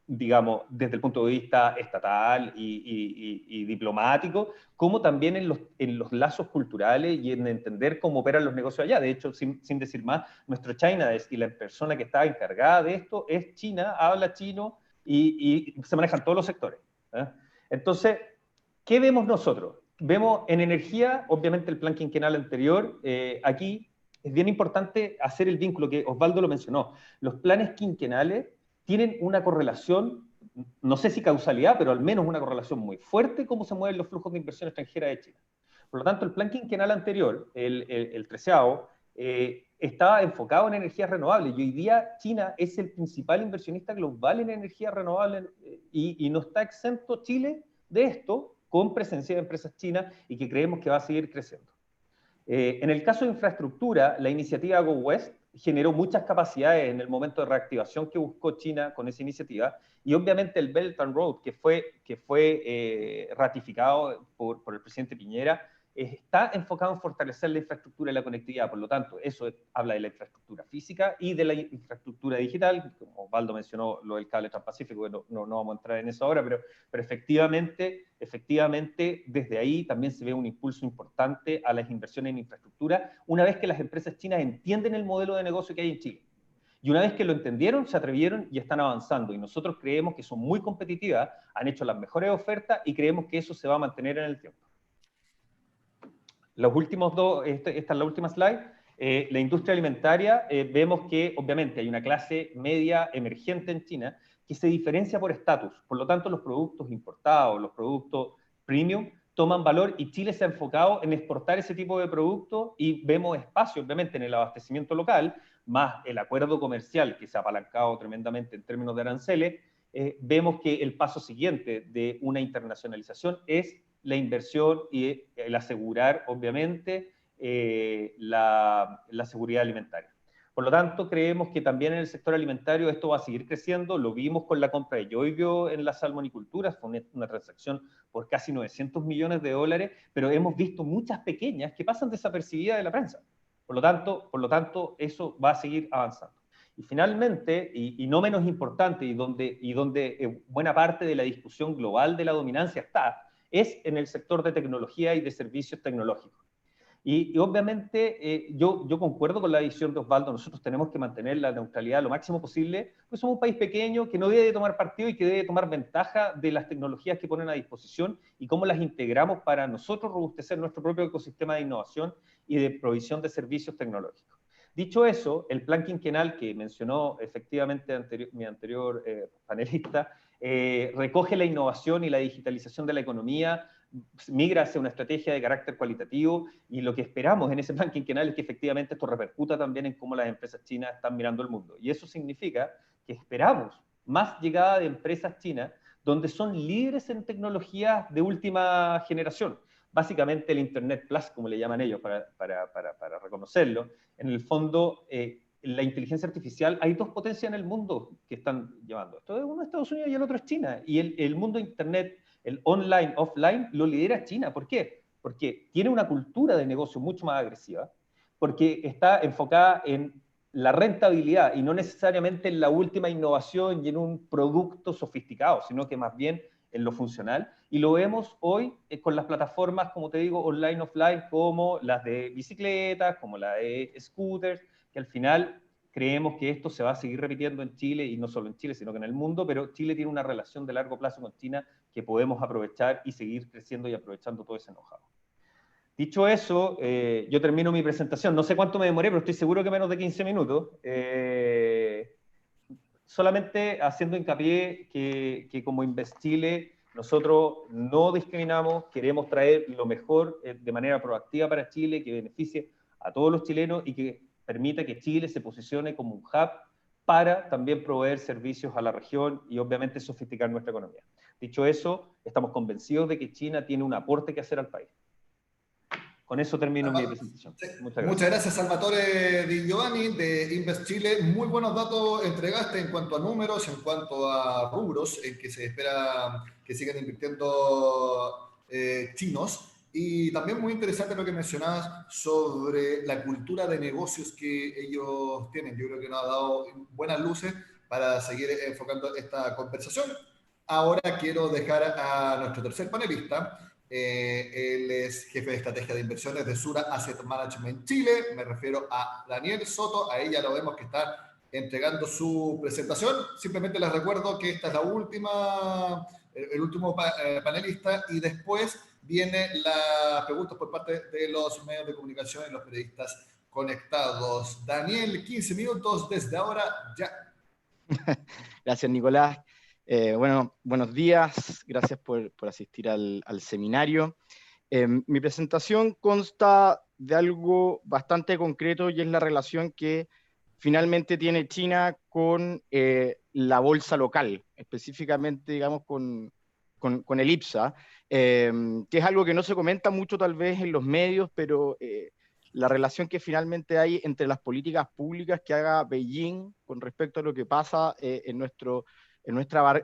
Speaker 4: digamos, desde el punto de vista estatal y diplomático, como también en los lazos culturales y en entender cómo operan los negocios allá. De hecho, sin decir más, nuestro China Desk y la persona que está encargada de esto es china, habla chino y se manejan todos los sectores. Entonces, ¿qué vemos nosotros? Vemos en energía, obviamente el plan quinquenal anterior, aquí es bien importante hacer el vínculo que Osvaldo lo mencionó. Los planes quinquenales tienen una correlación, no sé si causalidad, pero al menos una correlación muy fuerte cómo se mueven los flujos de inversión extranjera de China. Por lo tanto, el plan quinquenal anterior, el 13º, estaba enfocado en energías renovables, y hoy día China es el principal inversionista global en energías renovables, y no está exento Chile de esto, con presencia de empresas chinas, y que creemos que va a seguir creciendo. En el caso de infraestructura, la iniciativa Go West generó muchas capacidades en el momento de reactivación que buscó China con esa iniciativa, y obviamente el Belt and Road, que fue ratificado por el presidente Piñera, está enfocado en fortalecer la infraestructura y la conectividad. Por lo tanto, eso habla de la infraestructura física y de la infraestructura digital. Como Osvaldo mencionó lo del cable transpacífico, no vamos a entrar en eso ahora, pero efectivamente, desde ahí también se ve un impulso importante a las inversiones en infraestructura, una vez que las empresas chinas entienden el modelo de negocio que hay en Chile. Y una vez que lo entendieron, se atrevieron y están avanzando. Y nosotros creemos que son muy competitivas, han hecho las mejores ofertas, y creemos que eso se va a mantener en el tiempo. Los últimos dos, esta es la última slide. La industria alimentaria, vemos que obviamente hay una clase media emergente en China que se diferencia por estatus. Por lo tanto, los productos importados, los productos premium, toman valor, y Chile se ha enfocado en exportar ese tipo de productos, y vemos espacio, obviamente, en el abastecimiento local, más el acuerdo comercial que se ha apalancado tremendamente en términos de aranceles. Vemos que el paso siguiente de una internacionalización es la inversión y el asegurar, obviamente, la seguridad alimentaria. Por lo tanto, creemos que también en el sector alimentario esto va a seguir creciendo. Lo vimos con la compra de Yoibio en la salmonicultura, fue una transacción por casi 900 millones de dólares, pero hemos visto muchas pequeñas que pasan desapercibidas de la prensa. Por lo tanto, eso va a seguir avanzando. Y finalmente, y no menos importante, y donde buena parte de la discusión global de la dominancia está, es en el sector de tecnología y de servicios tecnológicos. Y obviamente yo concuerdo con la visión de Osvaldo. Nosotros tenemos que mantener la neutralidad lo máximo posible, porque somos un país pequeño que no debe tomar partido y que debe tomar ventaja de las tecnologías que ponen a disposición y cómo las integramos para nosotros robustecer nuestro propio ecosistema de innovación y de provisión de servicios tecnológicos. Dicho eso, el plan quinquenal que mencionó efectivamente mi anterior panelista recoge la innovación y la digitalización de la economía migra hacia una estrategia de carácter cualitativo, y lo que esperamos en ese plan quinquenal es que efectivamente esto repercuta también en cómo las empresas chinas están mirando el mundo. Y eso significa que esperamos más llegada de empresas chinas donde son líderes en tecnologías de última generación. Básicamente el Internet Plus, como le llaman ellos, para reconocerlo. En el fondo, la inteligencia artificial, hay dos potencias en el mundo que están llevando. Esto es uno es Estados Unidos y el otro es China. Y el mundo de Internet, el online, offline, lo lidera China. ¿Por qué? Porque tiene una cultura de negocio mucho más agresiva, porque está enfocada en la rentabilidad y no necesariamente en la última innovación y en un producto sofisticado, sino que más bien en lo funcional. Y lo vemos hoy con las plataformas, como te digo, online, offline, como las de bicicletas, como la de scooters, que al final creemos que esto se va a seguir repitiendo en Chile, y no solo en Chile, sino que en el mundo, pero Chile tiene una relación de largo plazo con China que podemos aprovechar y seguir creciendo y aprovechando todo ese know-how. Dicho eso, yo termino mi presentación. No sé cuánto me demoré, pero estoy seguro que menos de 15 minutos. Solamente haciendo hincapié que como InvestChile nosotros no discriminamos, queremos traer lo mejor de manera proactiva para Chile, que beneficie a todos los chilenos y que permita que Chile se posicione como un hub para también proveer servicios a la región y obviamente sofisticar nuestra economía. Dicho eso, estamos convencidos de que China tiene un aporte que hacer al país. Con eso termino mi presentación.
Speaker 1: Muchas gracias, Salvatore Di Giovanni de InvestChile. Muy buenos datos entregaste en cuanto a números, en cuanto a rubros en que se espera que sigan invirtiendo chinos. Y también muy interesante lo que mencionabas sobre la cultura de negocios que ellos tienen. Yo creo que nos ha dado buenas luces para seguir enfocando esta conversación. Ahora quiero dejar a nuestro tercer panelista. Él es jefe de estrategia de inversiones de Sura Asset Management Chile. Me refiero a Daniel Soto. A ella lo vemos que está entregando su presentación. Simplemente les recuerdo que esta es la última, el último panelista, y después vienen las preguntas por parte de los medios de comunicación y los periodistas conectados. Daniel, 15 minutos desde ahora ya.
Speaker 5: Gracias, Nicolás. Bueno, buenos días, gracias por asistir al seminario. Mi presentación consta de algo bastante concreto, y es la relación que finalmente tiene China con la bolsa local, específicamente, digamos, con el IPSA, que es algo que no se comenta mucho tal vez en los medios, pero la relación que finalmente hay entre las políticas públicas que haga Beijing con respecto a lo que pasa en nuestra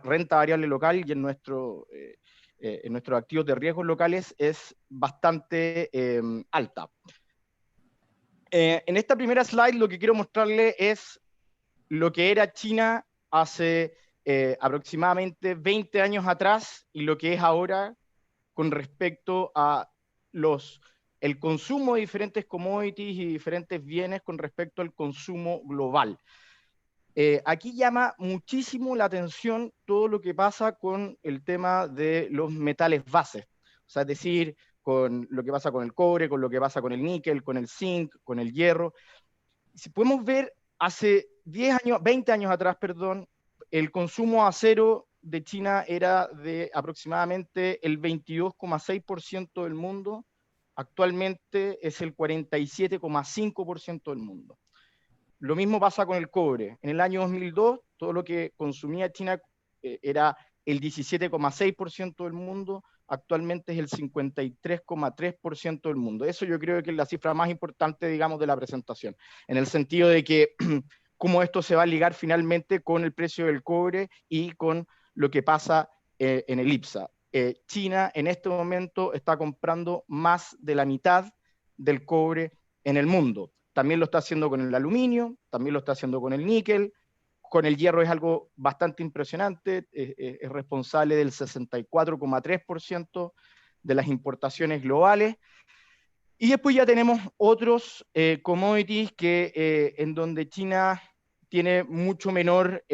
Speaker 5: renta variable local y en nuestros activos de riesgos locales es bastante alta. En esta primera slide lo que quiero mostrarle es lo que era China hace aproximadamente 20 años atrás y lo que es ahora con respecto a el consumo de diferentes commodities y diferentes bienes con respecto al consumo global. Aquí llama muchísimo la atención todo lo que pasa con el tema de los metales bases, o sea, es decir, con lo que pasa con el cobre, con lo que pasa con el níquel, con el zinc, con el hierro. Si podemos ver, hace 20 años atrás, perdón, el consumo de acero de China era de aproximadamente el 22,6% del mundo, actualmente es el 47,5% del mundo. Lo mismo pasa con el cobre. En el año 2002, todo lo que consumía China era el 17,6% del mundo, actualmente es el 53,3% del mundo. Eso yo creo que es la cifra más importante, digamos, de la presentación, en el sentido de que cómo esto se va a ligar finalmente con el precio del cobre y con lo que pasa en el IPSA. China en este momento está comprando más de la mitad del cobre en el mundo. También lo está haciendo con el aluminio, también lo está haciendo con el níquel, con el hierro es algo bastante impresionante, es responsable del 64,3% de las importaciones globales. Y después ya tenemos otros commodities en donde China tiene mucho menor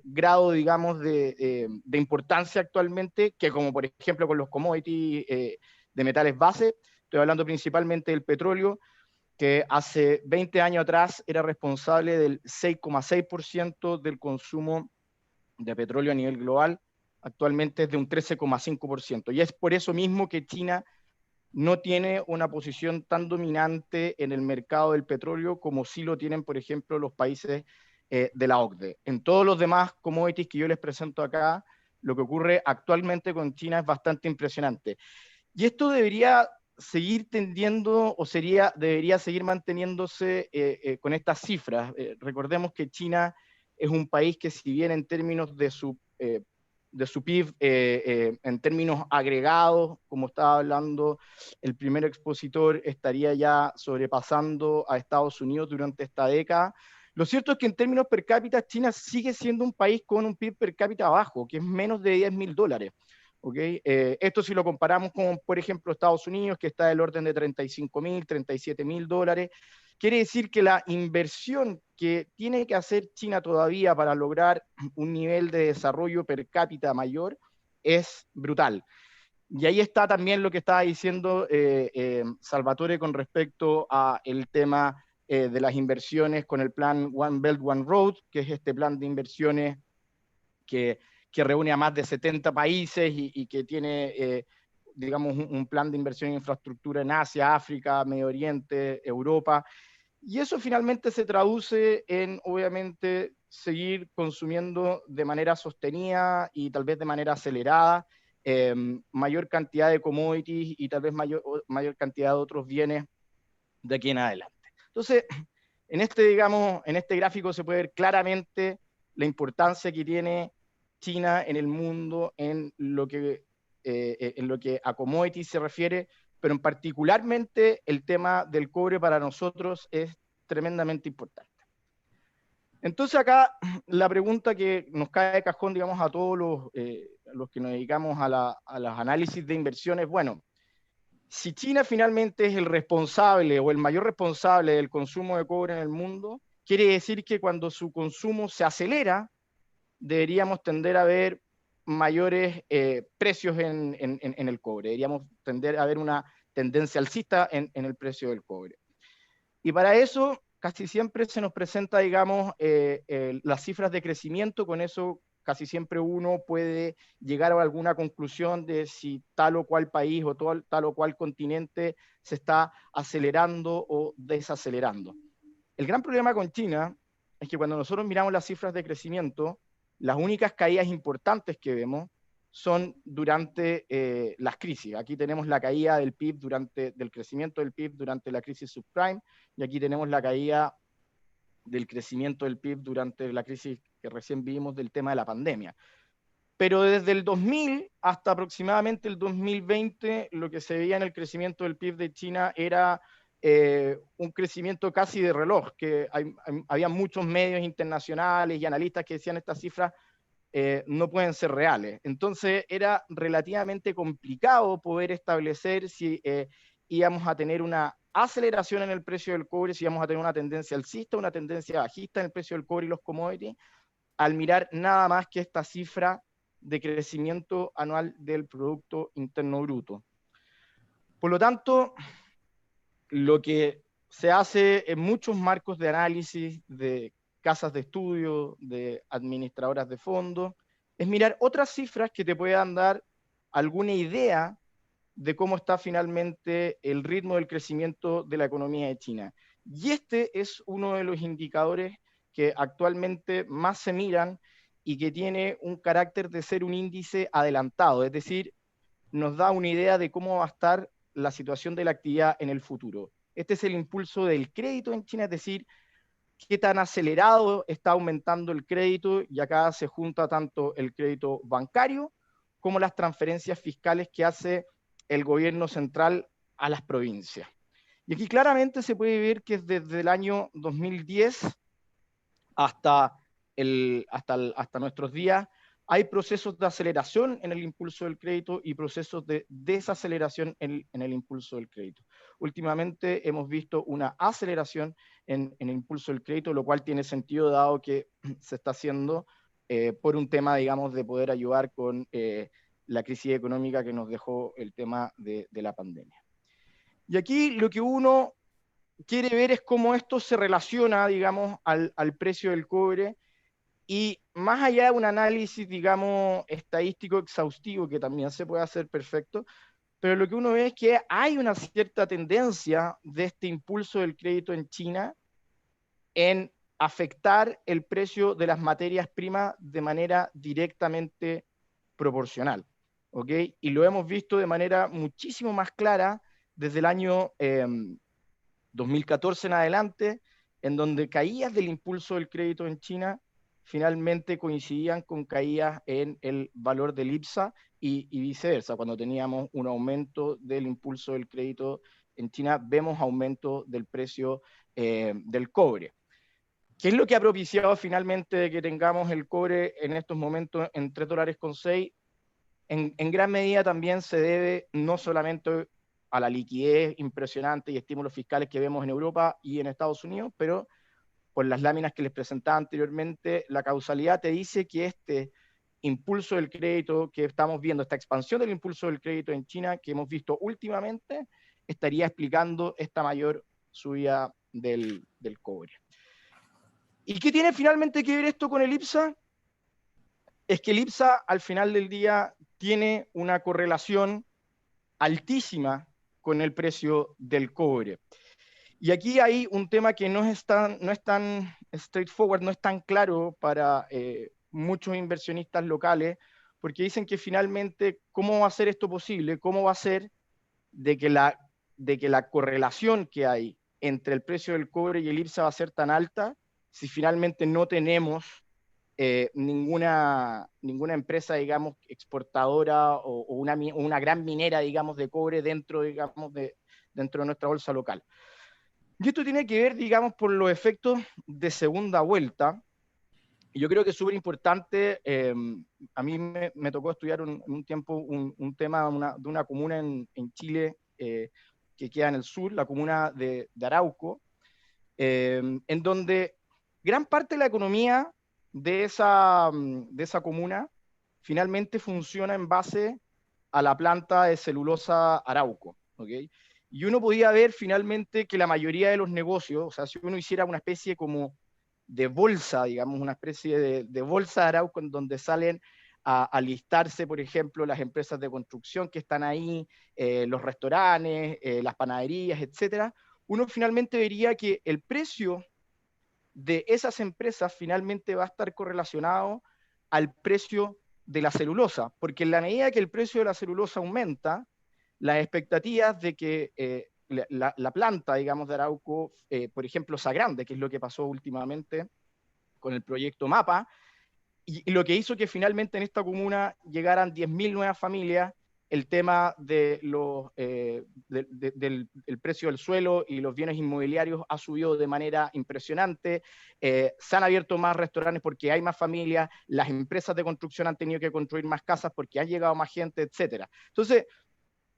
Speaker 5: grado, digamos, de importancia actualmente, que como por ejemplo con los commodities de metales base. Estoy hablando principalmente del petróleo, que hace 20 años atrás era responsable del 6,6% del consumo de petróleo a nivel global. actualmente es de un 13,5%. Y es por eso mismo que China no tiene una posición tan dominante en el mercado del petróleo como sí lo tienen, por ejemplo, los países de la OCDE. En todos los demás commodities que yo les presento acá, lo que ocurre actualmente con China es bastante impresionante. Y esto debería seguir tendiendo o debería seguir manteniéndose con estas cifras. Recordemos que China es un país que, si bien en términos de su PIB, en términos agregados, como estaba hablando el primer expositor, estaría ya sobrepasando a Estados Unidos durante esta década. Lo cierto es que en términos per cápita, China sigue siendo un país con un PIB per cápita bajo, que es menos de $10.000. ¿Okay? Esto si lo comparamos con, por ejemplo, Estados Unidos, que está del orden de $35.000, $37.000, quiere decir que la inversión que tiene que hacer China todavía para lograr un nivel de desarrollo per cápita mayor es brutal. Y ahí está también lo que estaba diciendo Salvatore con respecto a el tema de las inversiones con el plan One Belt, One Road, que es este plan de inversiones que reúne a más de 70 países y que tiene, digamos, un plan de inversión en infraestructura en Asia, África, Medio Oriente, Europa. Y eso finalmente se traduce en, obviamente, seguir consumiendo de manera sostenida y tal vez de manera acelerada mayor cantidad de commodities y tal vez mayor cantidad de otros bienes de aquí en adelante. Entonces, en este gráfico se puede ver claramente la importancia que tiene China en el mundo en lo que a commodities se refiere, pero en particularmente el tema del cobre para nosotros es tremendamente importante. Entonces acá la pregunta que nos cae de cajón, digamos, a todos los que nos dedicamos a los análisis de inversiones, bueno, si China finalmente es el responsable o el mayor responsable del consumo de cobre en el mundo, quiere decir que cuando su consumo se acelera, deberíamos tender a ver mayores precios en el cobre, deberíamos tender a ver una tendencia alcista en el precio del cobre. Y para eso casi siempre se nos presenta, digamos, las cifras de crecimiento. Con eso casi siempre uno puede llegar a alguna conclusión de si tal o cual país o tal o cual continente se está acelerando o desacelerando. El gran problema con China es que cuando nosotros miramos las cifras de crecimiento, las únicas caídas importantes que vemos son durante las crisis. Aquí tenemos la caída del PIB del crecimiento del PIB durante la crisis subprime, y aquí tenemos la caída del crecimiento del PIB durante la crisis que recién vimos del tema de la pandemia. Pero desde el 2000 hasta aproximadamente el 2020, lo que se veía en el crecimiento del PIB de China era un crecimiento casi de reloj, que había muchos medios internacionales y analistas que decían estas cifras no pueden ser reales. Entonces era relativamente complicado poder establecer si íbamos a tener una aceleración en el precio del cobre, si íbamos a tener una tendencia alcista, una tendencia bajista en el precio del cobre y los commodities, al mirar nada más que esta cifra de crecimiento anual del Producto Interno Bruto. Por lo tanto, lo que se hace en muchos marcos de análisis de casas de estudio, de administradoras de fondos, es mirar otras cifras que te puedan dar alguna idea de cómo está finalmente el ritmo del crecimiento de la economía de China. Y este es uno de los indicadores que actualmente más se miran y que tiene un carácter de ser un índice adelantado, es decir, nos da una idea de cómo va a estar la situación de la actividad en el futuro. Este es el impulso del crédito en China, es decir, qué tan acelerado está aumentando el crédito, y acá se junta tanto el crédito bancario como las transferencias fiscales que hace el gobierno central a las provincias. Y aquí claramente se puede ver que desde el año 2010 hasta nuestros días hay procesos de aceleración en el impulso del crédito y procesos de desaceleración en el impulso del crédito. Últimamente hemos visto una aceleración en el impulso del crédito, lo cual tiene sentido dado que se está haciendo por un tema, digamos, de poder ayudar con la crisis económica que nos dejó el tema de la pandemia. Y aquí lo que uno quiere ver es cómo esto se relaciona, digamos, al precio del cobre, Y más allá de un análisis, digamos, estadístico exhaustivo, que también se puede hacer perfecto, pero lo que uno ve es que hay una cierta tendencia de este impulso del crédito en China en afectar el precio de las materias primas de manera directamente proporcional, ¿ok? Y lo hemos visto de manera muchísimo más clara desde el año 2014 en adelante, en donde caídas del impulso del crédito en China finalmente coincidían con caídas en el valor del IPSA y viceversa. Cuando teníamos un aumento del impulso del crédito en China, vemos aumento del precio del cobre. ¿Qué es lo que ha propiciado finalmente de que tengamos el cobre en estos momentos en $3,6? En gran medida también se debe no solamente a la liquidez impresionante y estímulos fiscales que vemos en Europa y en Estados Unidos, pero por las láminas que les presentaba anteriormente, la causalidad te dice que este impulso del crédito que estamos viendo, esta expansión del impulso del crédito en China que hemos visto últimamente, estaría explicando esta mayor subida del cobre. ¿Y qué tiene finalmente que ver esto con el IPSA? Es que el IPSA al final del día tiene una correlación altísima con el precio del cobre. Y aquí hay un tema que no es tan straightforward, no es tan claro para muchos inversionistas locales, porque dicen que finalmente, ¿cómo va a ser esto posible? ¿Cómo va a ser de que la correlación que hay entre el precio del cobre y el IPSA va a ser tan alta si finalmente no tenemos ninguna empresa, digamos, exportadora o una gran minera, digamos, de cobre dentro, digamos, dentro de nuestra bolsa local? Y esto tiene que ver, digamos, por los efectos de segunda vuelta. Y yo creo que es súper importante. A mí me tocó estudiar un tiempo un tema de una comuna en Chile que queda en el sur, la comuna de Arauco, en donde gran parte de la economía de esa comuna finalmente funciona en base a la planta de celulosa Arauco, ¿okay? Y uno podía ver finalmente que la mayoría de los negocios, o sea, si uno hiciera una especie como de bolsa, digamos, una especie de bolsa de Arauco en donde salen a listarse, por ejemplo, las empresas de construcción que están ahí, los restaurantes, las panaderías, etcétera, uno finalmente vería que el precio de esas empresas finalmente va a estar correlacionado al precio de la celulosa, porque en la medida que el precio de la celulosa aumenta, las expectativas de que la planta, digamos, de Arauco, por ejemplo, Sagrande, que es lo que pasó últimamente con el proyecto MAPA, y lo que hizo que finalmente en esta comuna llegaran 10.000 nuevas familias, el tema de del precio del suelo y los bienes inmobiliarios ha subido de manera impresionante, se han abierto más restaurantes porque hay más familias, las empresas de construcción han tenido que construir más casas porque ha llegado más gente, etc. Entonces,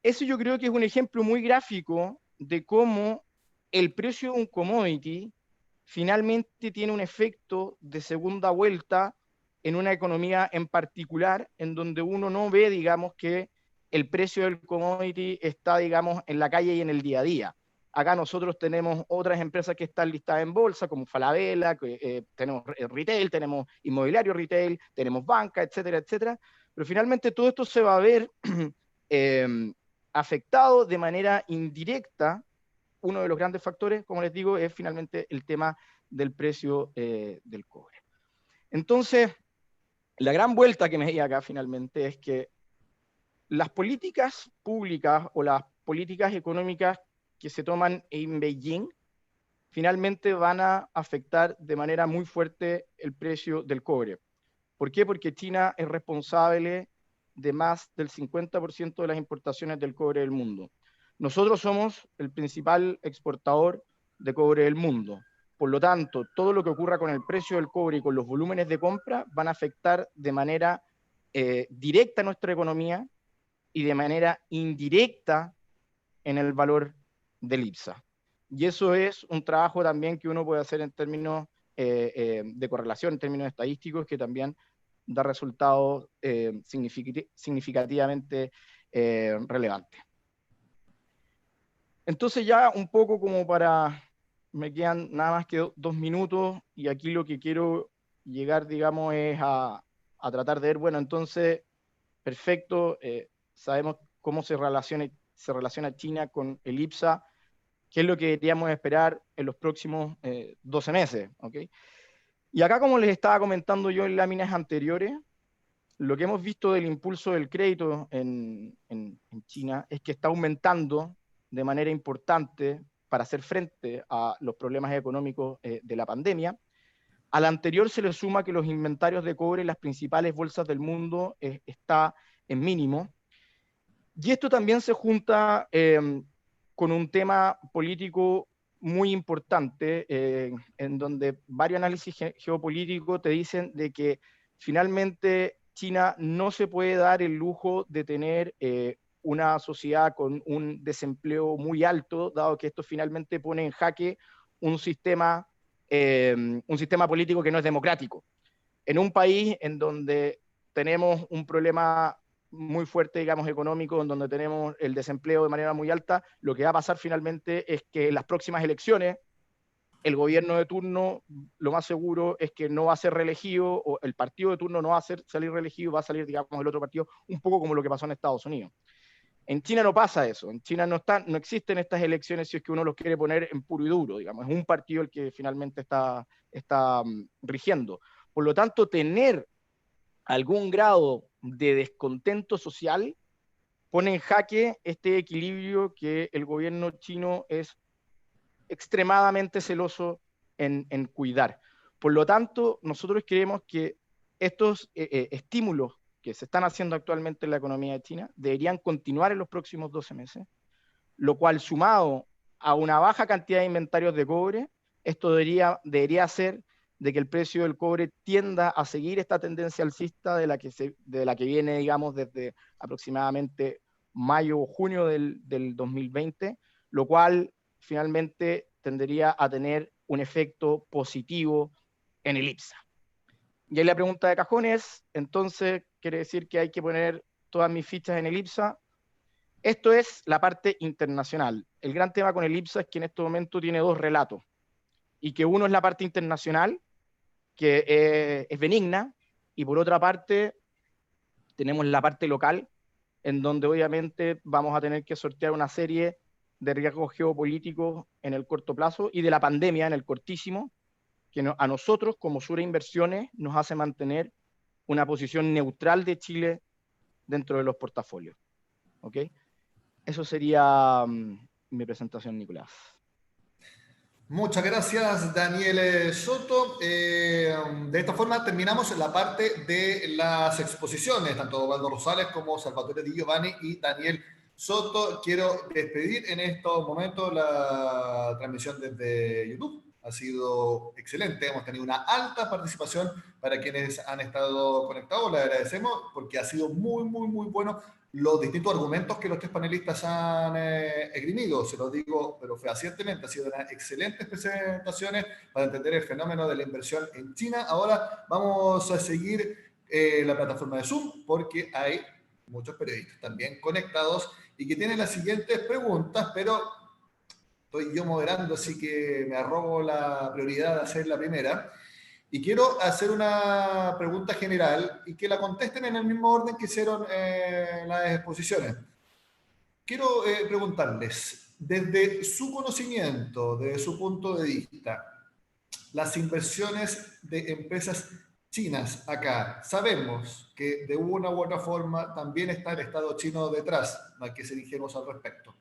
Speaker 5: eso yo creo que es un ejemplo muy gráfico de cómo el precio de un commodity finalmente tiene un efecto de segunda vuelta en una economía en particular, en donde uno no ve, digamos, que el precio del commodity está, digamos, en la calle y en el día a día. Acá nosotros tenemos otras empresas que están listadas en bolsa, como Falabella, tenemos retail, tenemos inmobiliario retail, tenemos banca, etcétera, etcétera. Pero finalmente todo esto se va a ver afectado de manera indirecta. Uno de los grandes factores, como les digo, es finalmente el tema del precio del cobre. Entonces, la gran vuelta que me di acá finalmente es que las políticas públicas o las políticas económicas que se toman en Beijing finalmente van a afectar de manera muy fuerte el precio del cobre. ¿Por qué? Porque China es responsable de más del 50% de las importaciones del cobre del mundo. Nosotros somos el principal exportador de cobre del mundo. Por lo tanto, todo lo que ocurra con el precio del cobre y con los volúmenes de compra van a afectar de manera directa a nuestra economía y de manera indirecta en el valor del IPSA. Y eso es un trabajo también que uno puede hacer en términos de correlación, en términos estadísticos, que también da resultados significativamente relevantes. Entonces ya un poco como para, me quedan nada más que 2 minutos, y aquí lo que quiero llegar, digamos, es a tratar de ver, bueno, entonces, perfecto, sabemos cómo se relaciona China con el IPSA, qué es lo que deberíamos esperar en los próximos 12 meses, ¿ok? Y acá, como les estaba comentando yo en láminas anteriores, lo que hemos visto del impulso del crédito en China es que está aumentando de manera importante para hacer frente a los problemas económicos de la pandemia. Al anterior se le suma que los inventarios de cobre en las principales bolsas del mundo está en mínimo. Y esto también se junta con un tema político muy importante, en donde varios análisis geopolíticos te dicen de que finalmente China no se puede dar el lujo de tener una sociedad con un desempleo muy alto, dado que esto finalmente pone en jaque un sistema político que no es democrático. En un país en donde tenemos un problema muy fuerte, digamos, económico, en donde tenemos el desempleo de manera muy alta, lo que va a pasar finalmente es que en las próximas elecciones el gobierno de turno, lo más seguro es que no va a ser reelegido, o el partido de turno no va a salir reelegido, va a salir, digamos, el otro partido, un poco como lo que pasó en Estados Unidos. En China no pasa eso, en China no existen estas elecciones si es que uno los quiere poner en puro y duro, digamos, es un partido el que finalmente está rigiendo. Por lo tanto, tener algún grado de descontento social pone en jaque este equilibrio que el gobierno chino es extremadamente celoso en cuidar. Por lo tanto, nosotros creemos que estos estímulos que se están haciendo actualmente en la economía de China deberían continuar en los próximos 12 meses, lo cual, sumado a una baja cantidad de inventarios de cobre, esto debería hacer de que el precio del cobre tienda a seguir esta tendencia alcista de la que viene, digamos, desde aproximadamente mayo o junio del 2020, lo cual finalmente tendería a tener un efecto positivo en el IPSA. Y ahí la pregunta de cajón es, entonces, ¿quiere decir que hay que poner todas mis fichas en el IPSA? Esto es la parte internacional. El gran tema con el IPSA es que en este momento tiene dos relatos, y que uno es la parte internacional, que es benigna, y por otra parte tenemos la parte local, en donde obviamente vamos a tener que sortear una serie de riesgos geopolíticos en el corto plazo y de la pandemia en el cortísimo, que a nosotros como Sura Inversiones nos hace mantener una posición neutral de Chile dentro de los portafolios. ¿Ok? Eso sería mi presentación, Nicolás.
Speaker 1: Muchas gracias, Daniel Soto. De esta forma terminamos la parte de las exposiciones, tanto Osvaldo Rosales como Salvatore Di Giovanni y Daniel Soto. Quiero despedir en estos momentos la transmisión desde YouTube. Ha sido excelente, hemos tenido una alta participación para quienes han estado conectados. Le agradecemos porque ha sido muy, muy, muy bueno los distintos argumentos que los tres panelistas han esgrimido. Se los digo, pero fehacientemente, han sido unas excelentes presentaciones para entender el fenómeno de la inversión en China. Ahora vamos a seguir la plataforma de Zoom porque hay muchos periodistas también conectados y que tienen las siguientes preguntas, pero estoy yo moderando, así que me arrogo la prioridad de hacer la primera. Y quiero hacer una pregunta general y que la contesten en el mismo orden que hicieron las exposiciones. Quiero preguntarles, desde su conocimiento, desde su punto de vista, las inversiones de empresas chinas acá, sabemos que de una u otra forma también está el Estado chino detrás, no hay que ser ingenuos al respecto.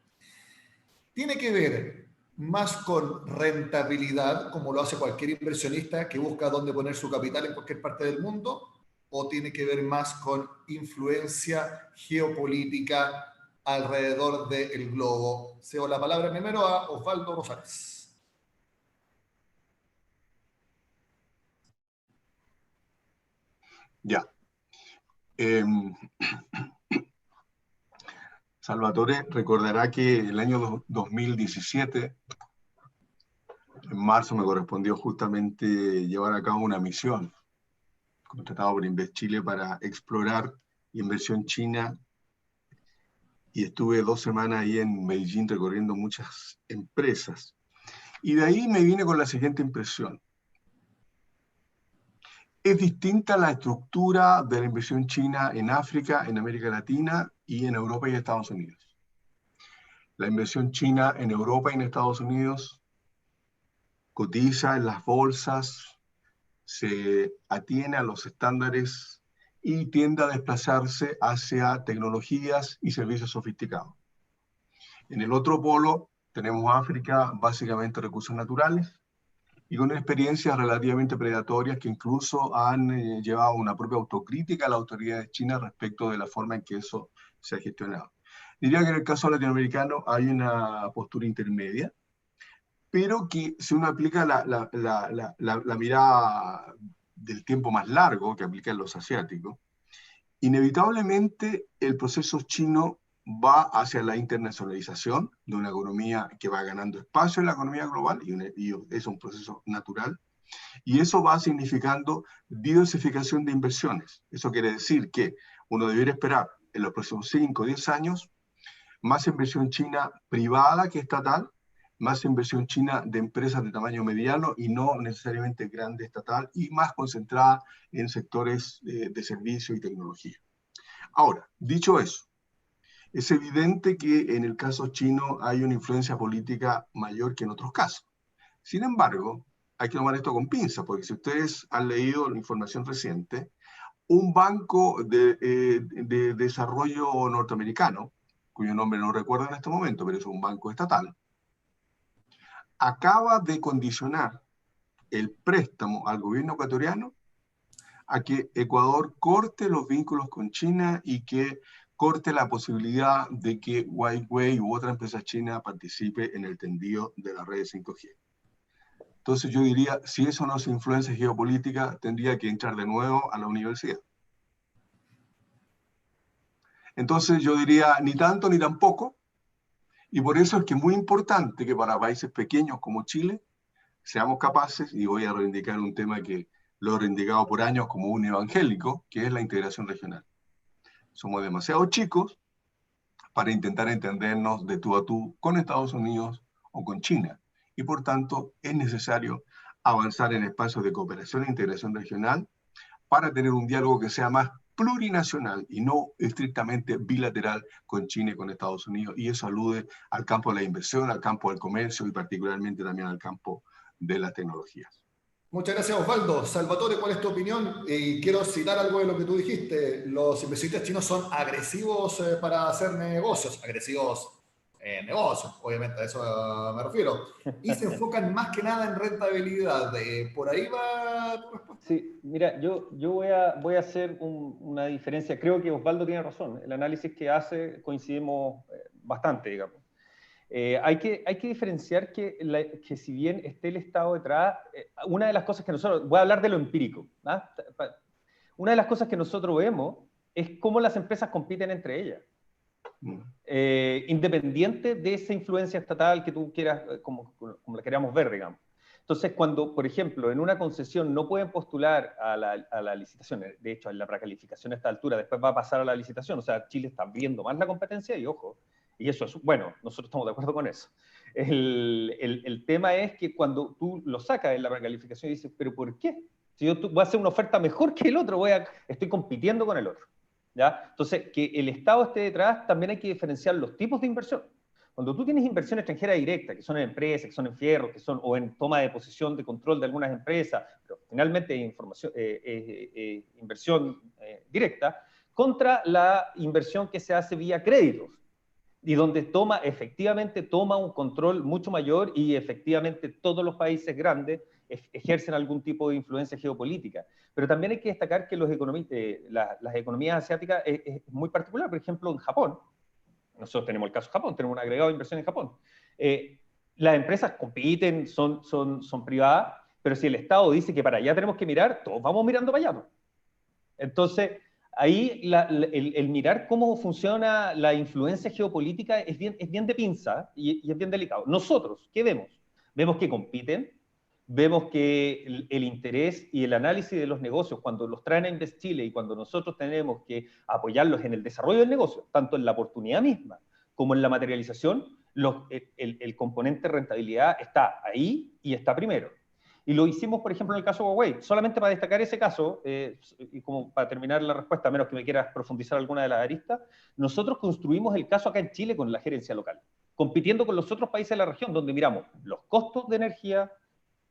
Speaker 1: ¿Tiene que ver más con rentabilidad, como lo hace cualquier inversionista que busca dónde poner su capital en cualquier parte del mundo? ¿O tiene que ver más con influencia geopolítica alrededor del globo? Cedo la palabra primero a Osvaldo Rosales.
Speaker 3: Ya. Salvatore recordará que el año 2017, en marzo, me correspondió justamente llevar a cabo una misión contratado por Invest Chile para explorar inversión china, y estuve 2 semanas ahí en Beijing recorriendo muchas empresas. Y de ahí me vine con la siguiente impresión. Es distinta la estructura de la inversión china en África, en América Latina y en Europa y Estados Unidos. La inversión china en Europa y en Estados Unidos cotiza en las bolsas, se atiene a los estándares y tiende a desplazarse hacia tecnologías y servicios sofisticados. En el otro polo tenemos África, básicamente recursos naturales, y con experiencias relativamente predatorias que incluso han llevado una propia autocrítica a las autoridades chinas respecto de la forma en que eso se ha gestionado. Diría que en el caso latinoamericano hay una postura intermedia, pero que si uno aplica la mirada del tiempo más largo que aplican los asiáticos, inevitablemente el proceso chino va hacia la internacionalización de una economía que va ganando espacio en la economía global, y es un proceso natural, y eso va significando diversificación de inversiones. Eso quiere decir que uno debería esperar en los próximos 5 o 10 años más inversión china privada que estatal, más inversión china de empresas de tamaño mediano y no necesariamente grande estatal, y más concentrada en sectores de servicio y tecnología. Ahora, dicho eso, es evidente que en el caso chino hay una influencia política mayor que en otros casos. Sin embargo, hay que tomar esto con pinzas, porque si ustedes han leído la información reciente, un banco de desarrollo norteamericano, cuyo nombre no recuerdo en este momento, pero es un banco estatal, acaba de condicionar el préstamo al gobierno ecuatoriano a que Ecuador corte los vínculos con China y que corte la posibilidad de que Huawei u otra empresa china participe en el tendido de la red 5G. Entonces yo diría, si eso no es influencia geopolítica, tendría que entrar de nuevo a la universidad. Entonces yo diría, ni tanto ni tampoco, y por eso es que es muy importante que para países pequeños como Chile seamos capaces, y voy a reivindicar un tema que lo he reivindicado por años como un evangélico, que es la integración regional. Somos demasiado chicos para intentar entendernos de tú a tú con Estados Unidos o con China, y por tanto es necesario avanzar en espacios de cooperación e integración regional para tener un diálogo que sea más plurinacional y no estrictamente bilateral con China y con Estados Unidos, y eso alude al campo de la inversión, al campo del comercio y particularmente también al campo de las tecnologías.
Speaker 1: Muchas gracias, Osvaldo. Salvatore, ¿cuál es tu opinión? Y quiero citar algo de lo que tú dijiste. Los inversionistas chinos son agresivos para hacer negocios, agresivos negocios, obviamente, a eso me refiero. Y se enfocan más que nada en rentabilidad. ¿Por ahí va tu respuesta?
Speaker 4: Sí, mira, yo voy a hacer una diferencia. Creo que Osvaldo tiene razón. El análisis que hace coincidimos bastante, digamos. Hay que diferenciar que si bien esté el Estado detrás, una de las cosas que nosotros, voy a hablar de lo empírico, ¿no? Una de las cosas que nosotros vemos es cómo las empresas compiten entre ellas. Independiente de esa influencia estatal que tú quieras, como la queríamos ver, digamos. Entonces, cuando, por ejemplo, en una concesión no pueden postular a la licitación, de hecho, en la precalificación a esta altura, después va a pasar a la licitación, o sea, Chile está abriendo más la competencia y, ojo, y eso es, bueno, nosotros estamos de acuerdo con eso. El tema es que cuando tú lo sacas en la precalificación y dices, ¿pero por qué? Si yo voy a hacer una oferta mejor que el otro, estoy compitiendo con el otro. ¿Ya? Entonces, que el Estado esté detrás, también hay que diferenciar los tipos de inversión. Cuando tú tienes inversión extranjera directa, que son en empresas, que son en fierros, que son o en toma de posición de control de algunas empresas, pero finalmente inversión directa, contra la inversión que se hace vía créditos, y donde efectivamente toma un control mucho mayor y efectivamente todos los países grandes ejercen algún tipo de influencia geopolítica. Pero también hay que destacar que las economías asiáticas es muy particular. Por ejemplo, en Japón, nosotros tenemos el caso de Japón, tenemos un agregado de inversión en Japón. Las empresas compiten, son privadas, pero si el Estado dice que para allá tenemos que mirar, todos vamos mirando para allá. Entonces, ahí el mirar cómo funciona la influencia geopolítica es bien de pinza y es bien delicado. Nosotros, ¿qué vemos? Vemos que compiten, vemos que el interés y el análisis de los negocios, cuando los traen a Invest Chile y cuando nosotros tenemos que apoyarlos en el desarrollo del negocio, tanto en la oportunidad misma como en la materialización, el componente rentabilidad está ahí y está primero. Y lo hicimos, por ejemplo, en el caso de Huawei. Solamente para destacar ese caso, y como para terminar la respuesta, a menos que me quieras profundizar alguna de las aristas, nosotros construimos el caso acá en Chile con la gerencia local, compitiendo con los otros países de la región, donde miramos los costos de energía,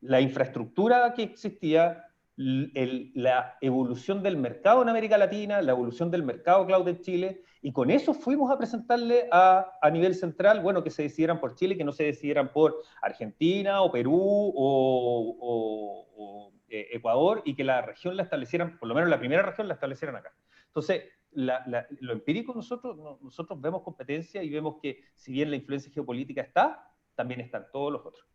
Speaker 4: la infraestructura que existía, la evolución del mercado en América Latina, la evolución del mercado cloud en Chile, y con eso fuimos a presentarle a nivel central, bueno, que se decidieran por Chile, que no se decidieran por Argentina o Perú o Ecuador, y que la región la establecieran, por lo menos la primera región la establecieran acá. Entonces, lo empírico nosotros vemos competencia y vemos que si bien la influencia geopolítica está, también están todos los otros.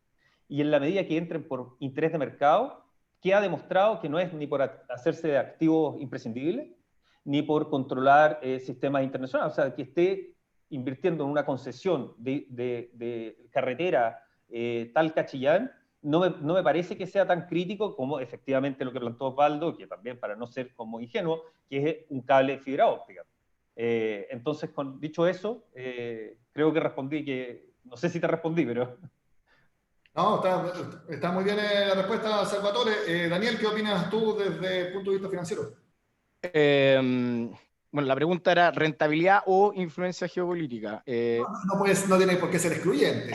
Speaker 4: Y en la medida que entren por interés de mercado, queda demostrado que no es ni por hacerse de activos imprescindibles, ni por controlar sistemas internacionales, o sea, que esté invirtiendo en una concesión de carretera Talca-Chillán, no me parece que sea tan crítico como efectivamente lo que planteó Osvaldo, que también para no ser como ingenuo, que es un cable de fibra óptica. Entonces, dicho eso, creo que respondí, que no sé si te respondí, pero...
Speaker 1: No, está muy bien la respuesta, Salvatore. Daniel, ¿qué opinas tú desde el punto de vista financiero?
Speaker 5: Bueno, la pregunta era rentabilidad o influencia geopolítica.
Speaker 1: No tiene por qué ser excluyente.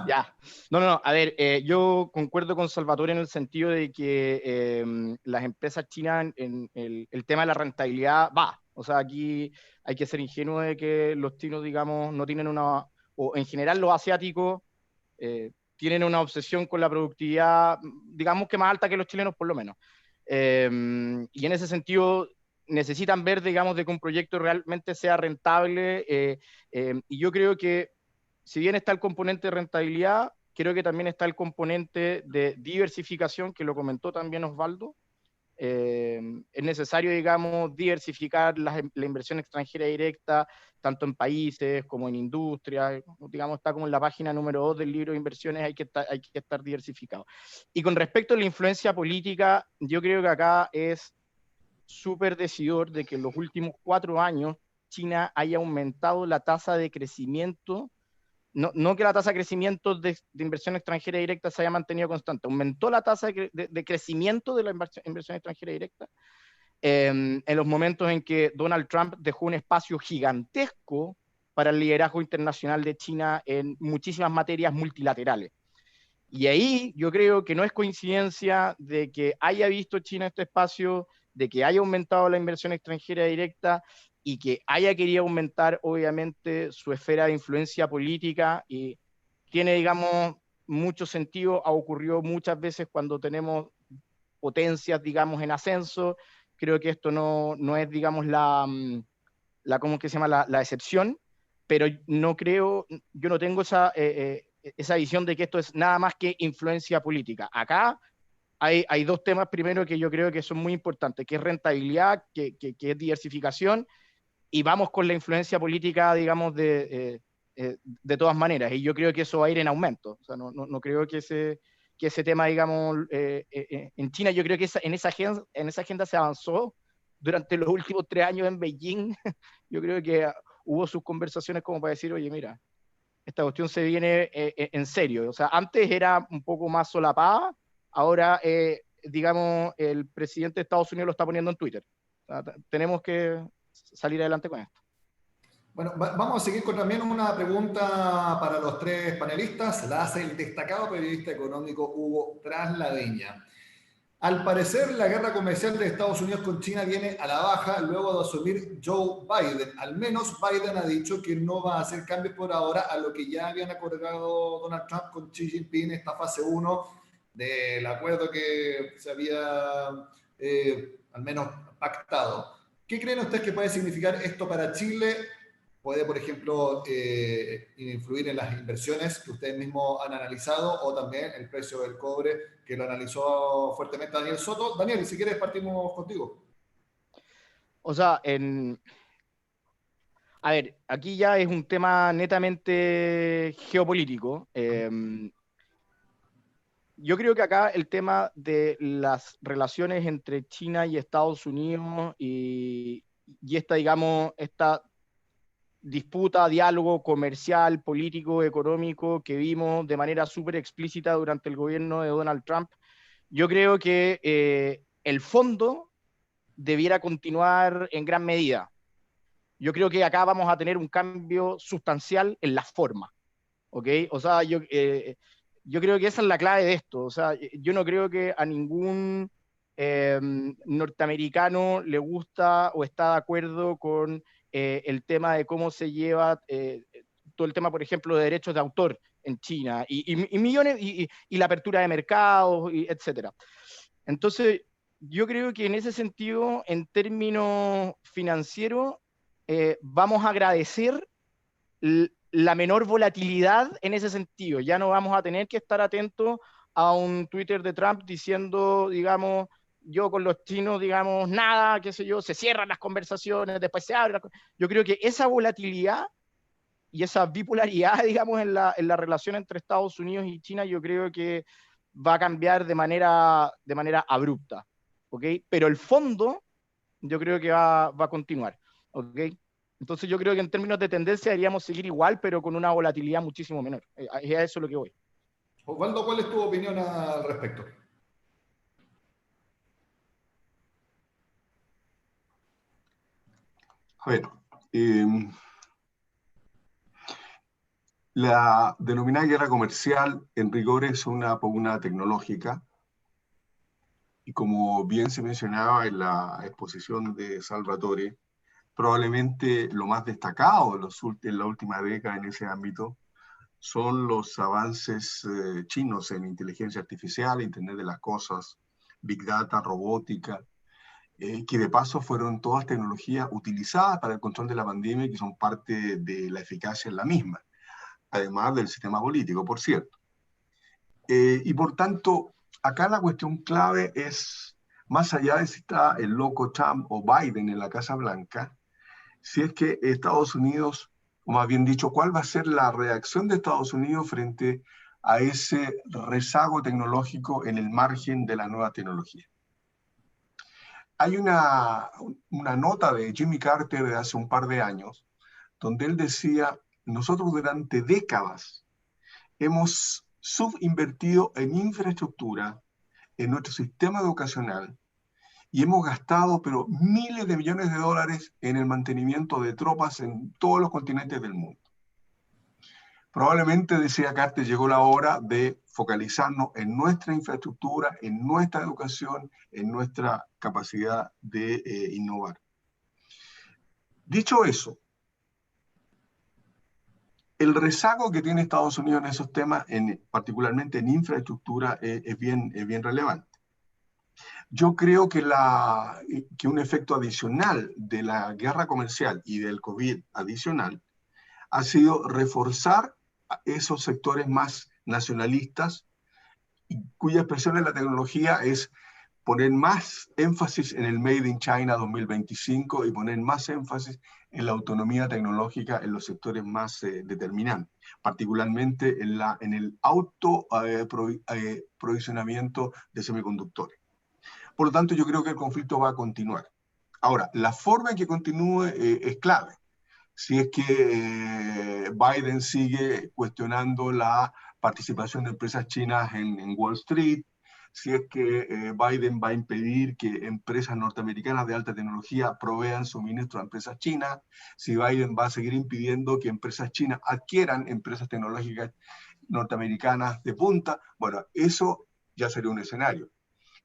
Speaker 5: Ya. No. A ver, yo concuerdo con Salvatore en el sentido de que las empresas chinas, en el tema de la rentabilidad, va. O sea, aquí hay que ser ingenuo de que los chinos, digamos, no tienen una, o en general los asiáticos, tienen una obsesión con la productividad, digamos que más alta que los chilenos por lo menos. Y en ese sentido necesitan ver, digamos, de que un proyecto realmente sea rentable, y yo creo que si bien está el componente de rentabilidad, creo que también está el componente de diversificación, que lo comentó también Osvaldo. Es necesario, digamos, diversificar la inversión extranjera directa, tanto en países como en industria, digamos, está como en la página número 2 del libro de inversiones, hay que estar diversificado. Y con respecto a la influencia política, yo creo que acá es súper decidor de que en los últimos 4 años China haya aumentado la tasa de crecimiento. No que la tasa de crecimiento de inversión extranjera directa se haya mantenido constante, aumentó la tasa de crecimiento de la inversión extranjera directa en los momentos en que Donald Trump dejó un espacio gigantesco para el liderazgo internacional de China en muchísimas materias multilaterales. Y ahí yo creo que no es coincidencia de que haya visto China este espacio, de que haya aumentado la inversión extranjera directa y que haya querido aumentar, obviamente, su esfera de influencia política, y tiene, digamos, mucho sentido. Ha ocurrido muchas veces cuando tenemos potencias, digamos, en ascenso. Creo que esto no es, digamos, ¿cómo que se llama? La excepción, pero yo no tengo esa visión de que esto es nada más que influencia política. Acá hay dos temas, primero, que yo creo que son muy importantes, que es rentabilidad, que es diversificación, y vamos con la influencia política, digamos, de todas maneras, y yo creo que eso va a ir en aumento. O sea, no creo que ese tema, digamos, en China, yo creo que en esa agenda se avanzó durante los últimos 3 años en Beijing. Yo creo que hubo sus conversaciones como para decir, oye, mira, esta cuestión se viene en serio. O sea, antes era un poco más solapada, ahora, digamos, el presidente de Estados Unidos lo está poniendo en Twitter. O sea, tenemos que salir adelante con esto.
Speaker 1: Bueno, vamos a seguir con también una pregunta para los 3 panelistas. La hace el destacado periodista económico Hugo Traslaviña. Al parecer, la guerra comercial de Estados Unidos con China viene a la baja luego de asumir Joe Biden. Al menos Biden ha dicho que no va a hacer cambios por ahora a lo que ya habían acordado Donald Trump con Xi Jinping, esta fase 1 del acuerdo que se había al menos pactado. ¿Qué creen ustedes que puede significar esto para Chile? ¿Puede, por ejemplo, influir en las inversiones que ustedes mismos han analizado, o también el precio del cobre, que lo analizó fuertemente Daniel Soto? Daniel, si quieres partimos contigo.
Speaker 5: O sea, a ver, aquí ya es un tema netamente geopolítico. Yo creo que acá el tema de las relaciones entre China y Estados Unidos y esta, digamos, disputa, diálogo comercial, político, económico que vimos de manera súper explícita durante el gobierno de Donald Trump, yo creo que el fondo debiera continuar en gran medida. Yo creo que acá vamos a tener un cambio sustancial en la forma, ¿ok? O sea, yo creo que esa es la clave de esto. O sea, yo no creo que a ningún norteamericano le gusta o está de acuerdo con el tema de cómo se lleva todo el tema, por ejemplo, de derechos de autor en China y millones y la apertura de mercados, etcétera. Entonces, yo creo que en ese sentido, en términos financieros, vamos a agradecer la menor volatilidad en ese sentido. Ya no vamos a tener que estar atentos a un Twitter de Trump diciendo, digamos, yo con los chinos, digamos, nada, qué sé yo, se cierran las conversaciones, después se abren. Yo creo que esa volatilidad y esa bipolaridad, digamos, en la relación entre Estados Unidos y China, yo creo que va a cambiar de manera abrupta, ¿ok? Pero el fondo, yo creo que va a continuar, ¿ok? Entonces yo creo que en términos de tendencia deberíamos seguir igual, pero con una volatilidad muchísimo menor. A eso es lo que voy.
Speaker 1: Osvaldo, ¿cuál es tu opinión al respecto?
Speaker 3: A ver, la denominada guerra comercial en rigor es una pugna tecnológica y como bien se mencionaba en la exposición de Salvatore, probablemente lo más destacado en la última década en ese ámbito son los avances chinos en inteligencia artificial, Internet de las Cosas, Big Data, robótica, que de paso fueron todas tecnologías utilizadas para el control de la pandemia y que son parte de la eficacia en la misma, además del sistema político, por cierto. Y por tanto, acá la cuestión clave es, más allá de si está el loco Trump o Biden en la Casa Blanca, si es que Estados Unidos, o más bien dicho, cuál va a ser la reacción de Estados Unidos frente a ese rezago tecnológico en el margen de la nueva tecnología. Hay una nota de Jimmy Carter de hace un par de años, donde él decía, nosotros durante décadas hemos subinvertido en infraestructura, en nuestro sistema educacional, y hemos gastado pero miles de millones de dólares en el mantenimiento de tropas en todos los continentes del mundo. Probablemente, decía Carter, llegó la hora de focalizarnos en nuestra infraestructura, en nuestra educación, en nuestra capacidad de innovar. Dicho eso, el rezago que tiene Estados Unidos en esos temas, particularmente en infraestructura, es bien relevante. Yo creo que un efecto adicional de la guerra comercial y del COVID adicional ha sido reforzar a esos sectores más nacionalistas, cuya expresión en la tecnología es poner más énfasis en el Made in China 2025 y poner más énfasis en la autonomía tecnológica en los sectores más determinantes, particularmente en el autoprovisionamiento de semiconductores. Por lo tanto, yo creo que el conflicto va a continuar. Ahora, la forma en que continúe es clave. Si es que Biden sigue cuestionando la participación de empresas chinas en Wall Street, si es que Biden va a impedir que empresas norteamericanas de alta tecnología provean suministro a empresas chinas, si Biden va a seguir impidiendo que empresas chinas adquieran empresas tecnológicas norteamericanas de punta, bueno, eso ya sería un escenario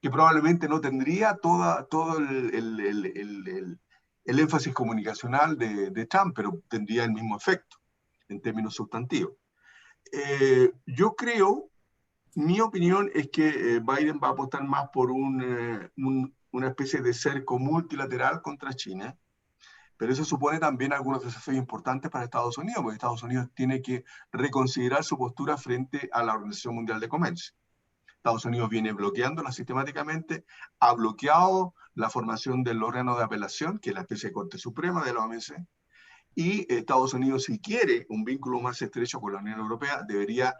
Speaker 3: que probablemente no tendría todo el énfasis comunicacional de Trump, pero tendría el mismo efecto en términos sustantivos. Yo creo, mi opinión es que Biden va a apostar más por una especie de cerco multilateral contra China, pero eso supone también algunos desafíos importantes para Estados Unidos, porque Estados Unidos tiene que reconsiderar su postura frente a la Organización Mundial de Comercio. Estados Unidos viene bloqueándola sistemáticamente, ha bloqueado la formación del órgano de apelación, que es la especie de Corte Suprema de la OMC, y Estados Unidos, si quiere un vínculo más estrecho con la Unión Europea, debería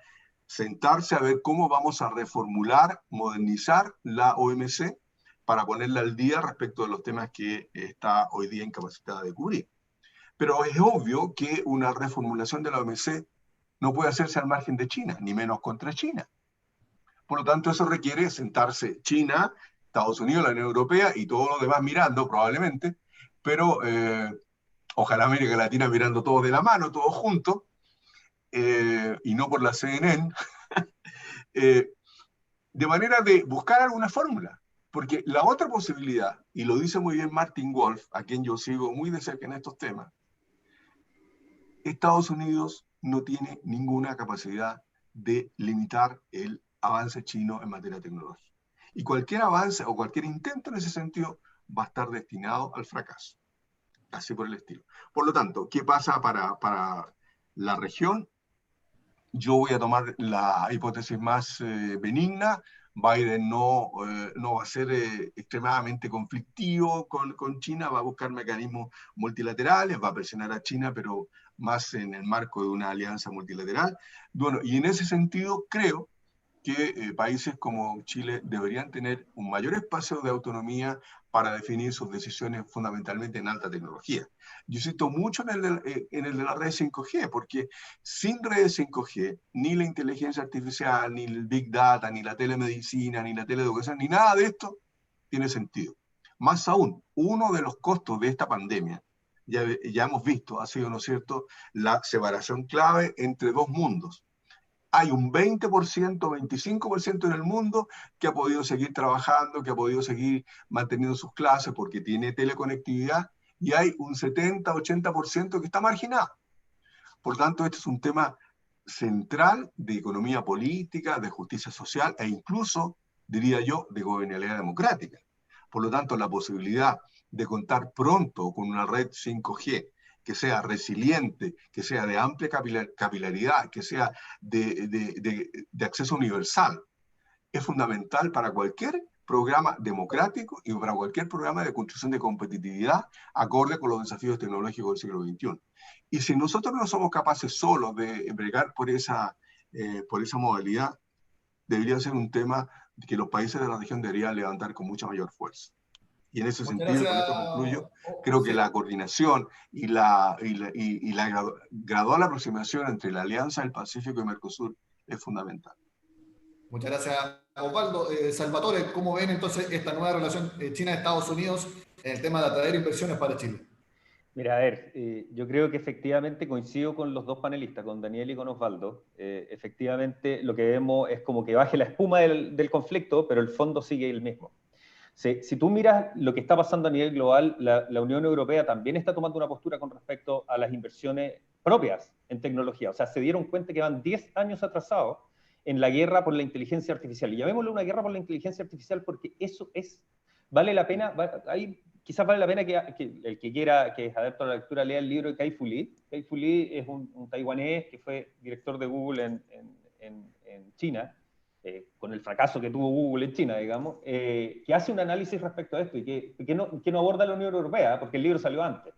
Speaker 3: sentarse a ver cómo vamos a reformular, modernizar la OMC para ponerla al día respecto de los temas que está hoy día incapacitada de cubrir. Pero es obvio que una reformulación de la OMC no puede hacerse al margen de China, ni menos contra China. Por lo tanto, eso requiere sentarse China, Estados Unidos, la Unión Europea y todos los demás mirando probablemente, pero ojalá América Latina mirando todos de la mano, todos juntos, y no por la CNN, de manera de buscar alguna fórmula. Porque la otra posibilidad, y lo dice muy bien Martin Wolf, a quien yo sigo muy de cerca en estos temas, Estados Unidos no tiene ninguna capacidad de limitar el avance chino en materia tecnológica. Y cualquier avance o cualquier intento en ese sentido va a estar destinado al fracaso. Así por el estilo. Por lo tanto, ¿qué pasa para la región? Yo voy a tomar la hipótesis más benigna. Biden no va a ser extremadamente conflictivo con China, va a buscar mecanismos multilaterales, va a presionar a China, pero más en el marco de una alianza multilateral. Bueno, y en ese sentido creo que países como Chile deberían tener un mayor espacio de autonomía para definir sus decisiones fundamentalmente en alta tecnología. Yo insisto mucho en el de la red 5G, porque sin redes 5G, ni la inteligencia artificial, ni el Big Data, ni la telemedicina, ni la teleeducación, ni nada de esto tiene sentido. Más aún, uno de los costos de esta pandemia, ya hemos visto, ha sido, ¿no es cierto?, la separación clave entre dos mundos. Hay un 20%, 25% en el mundo que ha podido seguir trabajando, que ha podido seguir manteniendo sus clases porque tiene teleconectividad, y hay un 70, 80% que está marginado. Por tanto, este es un tema central de economía política, de justicia social e incluso, diría yo, de gobernabilidad democrática. Por lo tanto, la posibilidad de contar pronto con una red 5G que sea resiliente, que sea de amplia capilaridad, que sea de acceso universal, es fundamental para cualquier programa democrático y para cualquier programa de construcción de competitividad acorde con los desafíos tecnológicos del siglo XXI. Y si nosotros no somos capaces solos de bregar por esa modalidad, debería ser un tema que los países de la región deberían levantar con mucha mayor fuerza. Y en ese
Speaker 1: Muchas
Speaker 3: sentido, y con
Speaker 1: gracias.
Speaker 3: esto concluyo,
Speaker 1: Oh,
Speaker 3: creo que
Speaker 1: sí.
Speaker 3: la coordinación y la gradual aproximación entre la Alianza del Pacífico y Mercosur es fundamental.
Speaker 1: Muchas gracias, Osvaldo. Salvatore, ¿cómo ven entonces esta nueva relación China-Estados Unidos en el tema de atraer inversiones para Chile?
Speaker 4: Mira, a ver, yo creo que efectivamente coincido con los dos panelistas, con Daniel y con Osvaldo. Efectivamente, lo que vemos es como que baje la espuma del conflicto, pero el fondo sigue el mismo. Si tú miras lo que está pasando a nivel global, la Unión Europea también está tomando una postura con respecto a las inversiones propias en tecnología. O sea, se dieron cuenta que van 10 años atrasados en la guerra por la inteligencia artificial. Y llamémosle una guerra por la inteligencia artificial porque eso es, vale la pena, quizás vale la pena que el que quiera, que es adepto a la lectura, lea el libro de Kai-Fu Lee. Kai-Fu Lee es un taiwanés que fue director de Google en China, con el fracaso que tuvo Google en China, digamos, que hace un análisis respecto a esto y que no aborda la Unión Europea, porque el libro salió antes.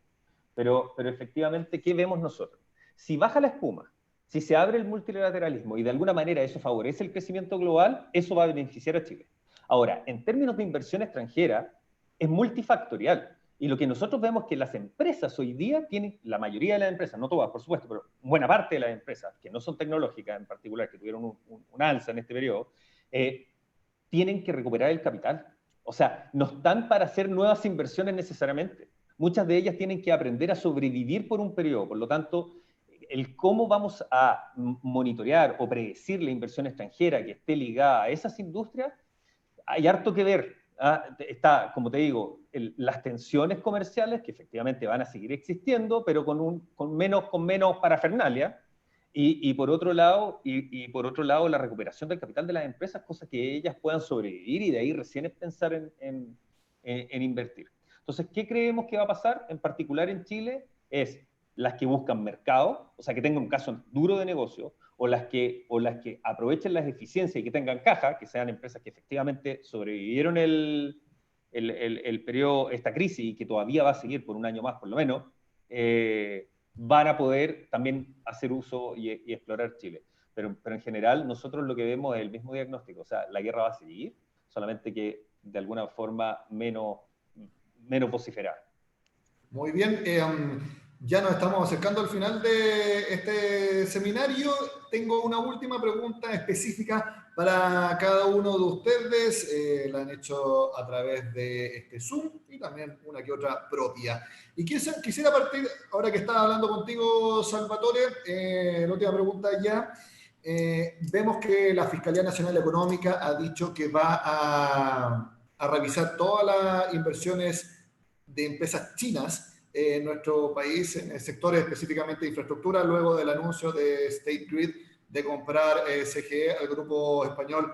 Speaker 4: Pero efectivamente, ¿qué vemos nosotros? Si baja la espuma, si se abre el multilateralismo y de alguna manera eso favorece el crecimiento global, eso va a beneficiar a Chile. Ahora, en términos de inversión extranjera, es multifactorial. Y lo que nosotros vemos es que las empresas hoy día tienen, la mayoría de las empresas, no todas por supuesto, pero buena parte de las empresas, que no son tecnológicas en particular, que tuvieron un alza en este periodo, tienen que recuperar el capital. O sea, no están para hacer nuevas inversiones necesariamente. Muchas de ellas tienen que aprender a sobrevivir por un periodo. Por lo tanto, el cómo vamos a monitorear o predecir la inversión extranjera que esté ligada a esas industrias, hay harto que ver. Está, como te digo, las tensiones comerciales que efectivamente van a seguir existiendo, pero con menos parafernalia. Y por otro lado, la recuperación del capital de las empresas, cosa que ellas puedan sobrevivir y de ahí recién es pensar en invertir. Entonces, ¿qué creemos que va a pasar? En particular en Chile, es las que buscan mercado, o sea, que tengan un caso duro de negocio, o las que aprovechen las eficiencias y que tengan caja, que sean empresas que efectivamente sobrevivieron el periodo, esta crisis, y que todavía va a seguir por un año más por lo menos, van a poder también hacer uso y explorar Chile. Pero en general nosotros lo que vemos es el mismo diagnóstico, o sea, la guerra va a seguir, solamente que de alguna forma menos vociferada.
Speaker 1: Muy bien. Ya nos estamos acercando al final de este seminario. Tengo una última pregunta específica para cada uno de ustedes. La han hecho a través de este Zoom y también una que otra propia. Y quisiera partir, ahora que estaba hablando contigo, Salvatore, la última pregunta ya. Vemos que la Fiscalía Nacional Económica ha dicho que va a revisar todas las inversiones de empresas chinas en nuestro país, en el sector específicamente de infraestructura, luego del anuncio de State Grid de comprar CGE al grupo español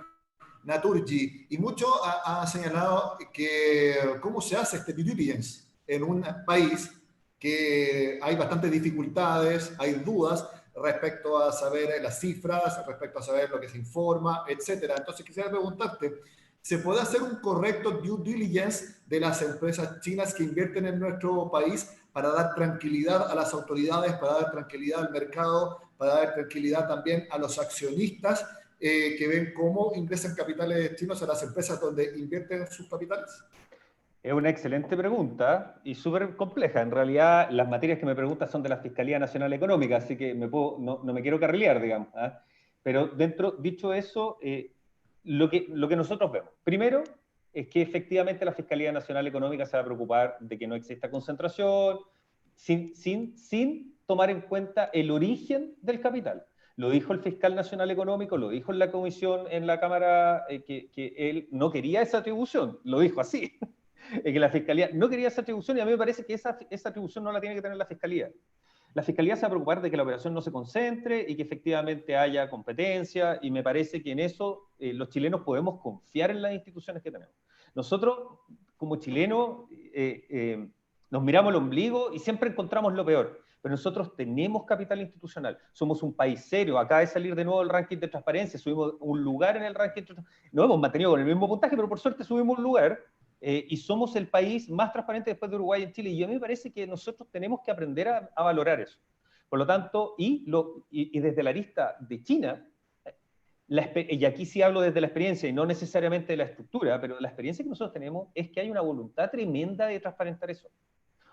Speaker 1: Naturgy. Y mucho ha señalado que cómo se hace este due diligence en un país que hay bastantes dificultades, hay dudas respecto a saber las cifras, respecto a saber lo que se informa, etcétera. Entonces quisiera preguntarte, ¿se puede hacer un correcto due diligence de las empresas chinas que invierten en nuestro país para dar tranquilidad a las autoridades, para dar tranquilidad al mercado, para dar tranquilidad también a los accionistas que ven cómo ingresan capitales chinos a las empresas donde invierten sus capitales?
Speaker 4: Es una excelente pregunta y súper compleja. En realidad, las materias que me preguntas son de la Fiscalía Nacional Económica, así que no me quiero carrilear, digamos. ¿Ah? Pero dicho eso, lo que nosotros vemos, primero, es que efectivamente la Fiscalía Nacional Económica se va a preocupar de que no exista concentración, sin tomar en cuenta el origen del capital. Lo dijo el fiscal nacional económico, lo dijo en la comisión, en la Cámara, que él no quería esa atribución, lo dijo así. Que la Fiscalía no quería esa atribución y a mí me parece que esa atribución no la tiene que tener la Fiscalía. La Fiscalía se va a preocupar de que la operación no se concentre y que efectivamente haya competencia, y me parece que en eso los chilenos podemos confiar en las instituciones que tenemos. Nosotros, como chilenos, nos miramos el ombligo y siempre encontramos lo peor, pero nosotros tenemos capital institucional, somos un país serio, acaba de salir de nuevo el ranking de transparencia, subimos un lugar en el ranking, no hemos mantenido con el mismo puntaje, pero por suerte subimos un lugar, y somos el país más transparente después de Uruguay en Chile, y a mí me parece que nosotros tenemos que aprender a valorar eso. Por lo tanto, y desde la arista de China, y aquí sí hablo desde la experiencia y no necesariamente de la estructura, pero la experiencia que nosotros tenemos es que hay una voluntad tremenda de transparentar eso.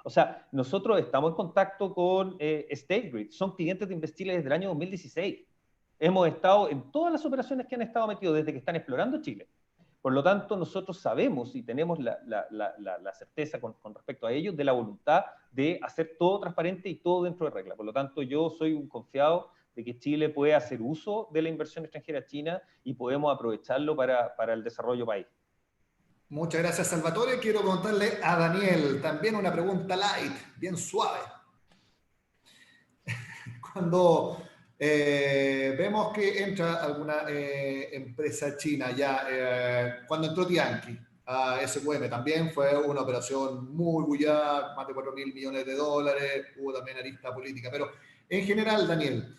Speaker 4: O sea, nosotros estamos en contacto con State Grid, son clientes de Investile desde el año 2016. Hemos estado en todas las operaciones que han estado metidos desde que están explorando Chile. Por lo tanto, nosotros sabemos y tenemos la certeza con respecto a ellos de la voluntad de hacer todo transparente y todo dentro de regla. Por lo tanto, yo soy un confiado de que Chile puede hacer uso de la inversión extranjera china y podemos aprovecharlo para el desarrollo país.
Speaker 1: Muchas gracias, Salvatore. Quiero preguntarle a Daniel también una pregunta light, bien suave. Cuando vemos que entra alguna empresa china ya, cuando entró Tianqi a SQM también fue una operación muy bullada, más de 4.000 millones de dólares, hubo también arista política, pero en general, Daniel,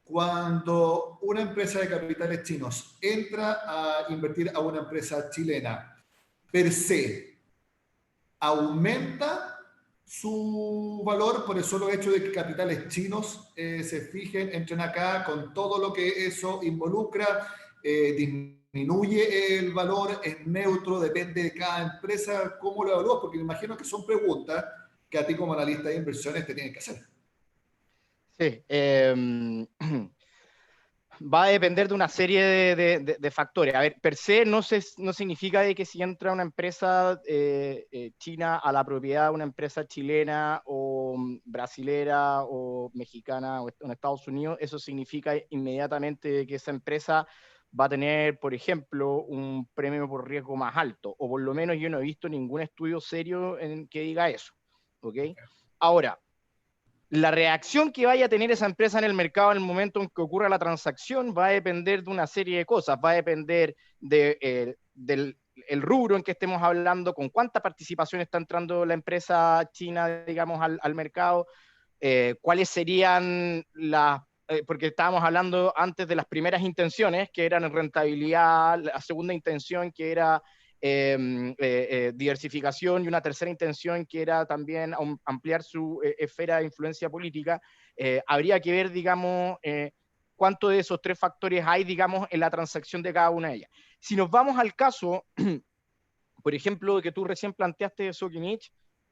Speaker 1: cuando una empresa de capitales chinos entra a invertir a una empresa chilena, per se, aumenta su valor por el solo hecho de que capitales chinos se fijen, entren acá con todo lo que eso involucra, disminuye el valor, es neutro, depende de cada empresa, ¿cómo lo evalúas? Porque me imagino que son preguntas que a ti como analista de inversiones te tienen que hacer.
Speaker 5: Sí, va a depender de una serie de factores. A ver, per se no significa de que si entra una empresa china a la propiedad de una empresa chilena o brasilera o mexicana o en Estados Unidos, eso significa inmediatamente que esa empresa va a tener, por ejemplo, un premio por riesgo más alto, o por lo menos yo no he visto ningún estudio serio en que diga eso. ¿Ok? Ahora, la reacción que vaya a tener esa empresa en el mercado en el momento en que ocurra la transacción va a depender de una serie de cosas, va a depender del rubro en que estemos hablando, con cuánta participación está entrando la empresa china, digamos, al mercado, cuáles serían las, porque estábamos hablando antes de las primeras intenciones, que eran rentabilidad, la segunda intención que era diversificación, y una tercera intención que era también ampliar su esfera de influencia política. Habría que ver, digamos, cuánto de esos tres factores hay, digamos, en la transacción de cada una de ellas. Si nos vamos al caso, por ejemplo, que tú recién planteaste de Sokimich,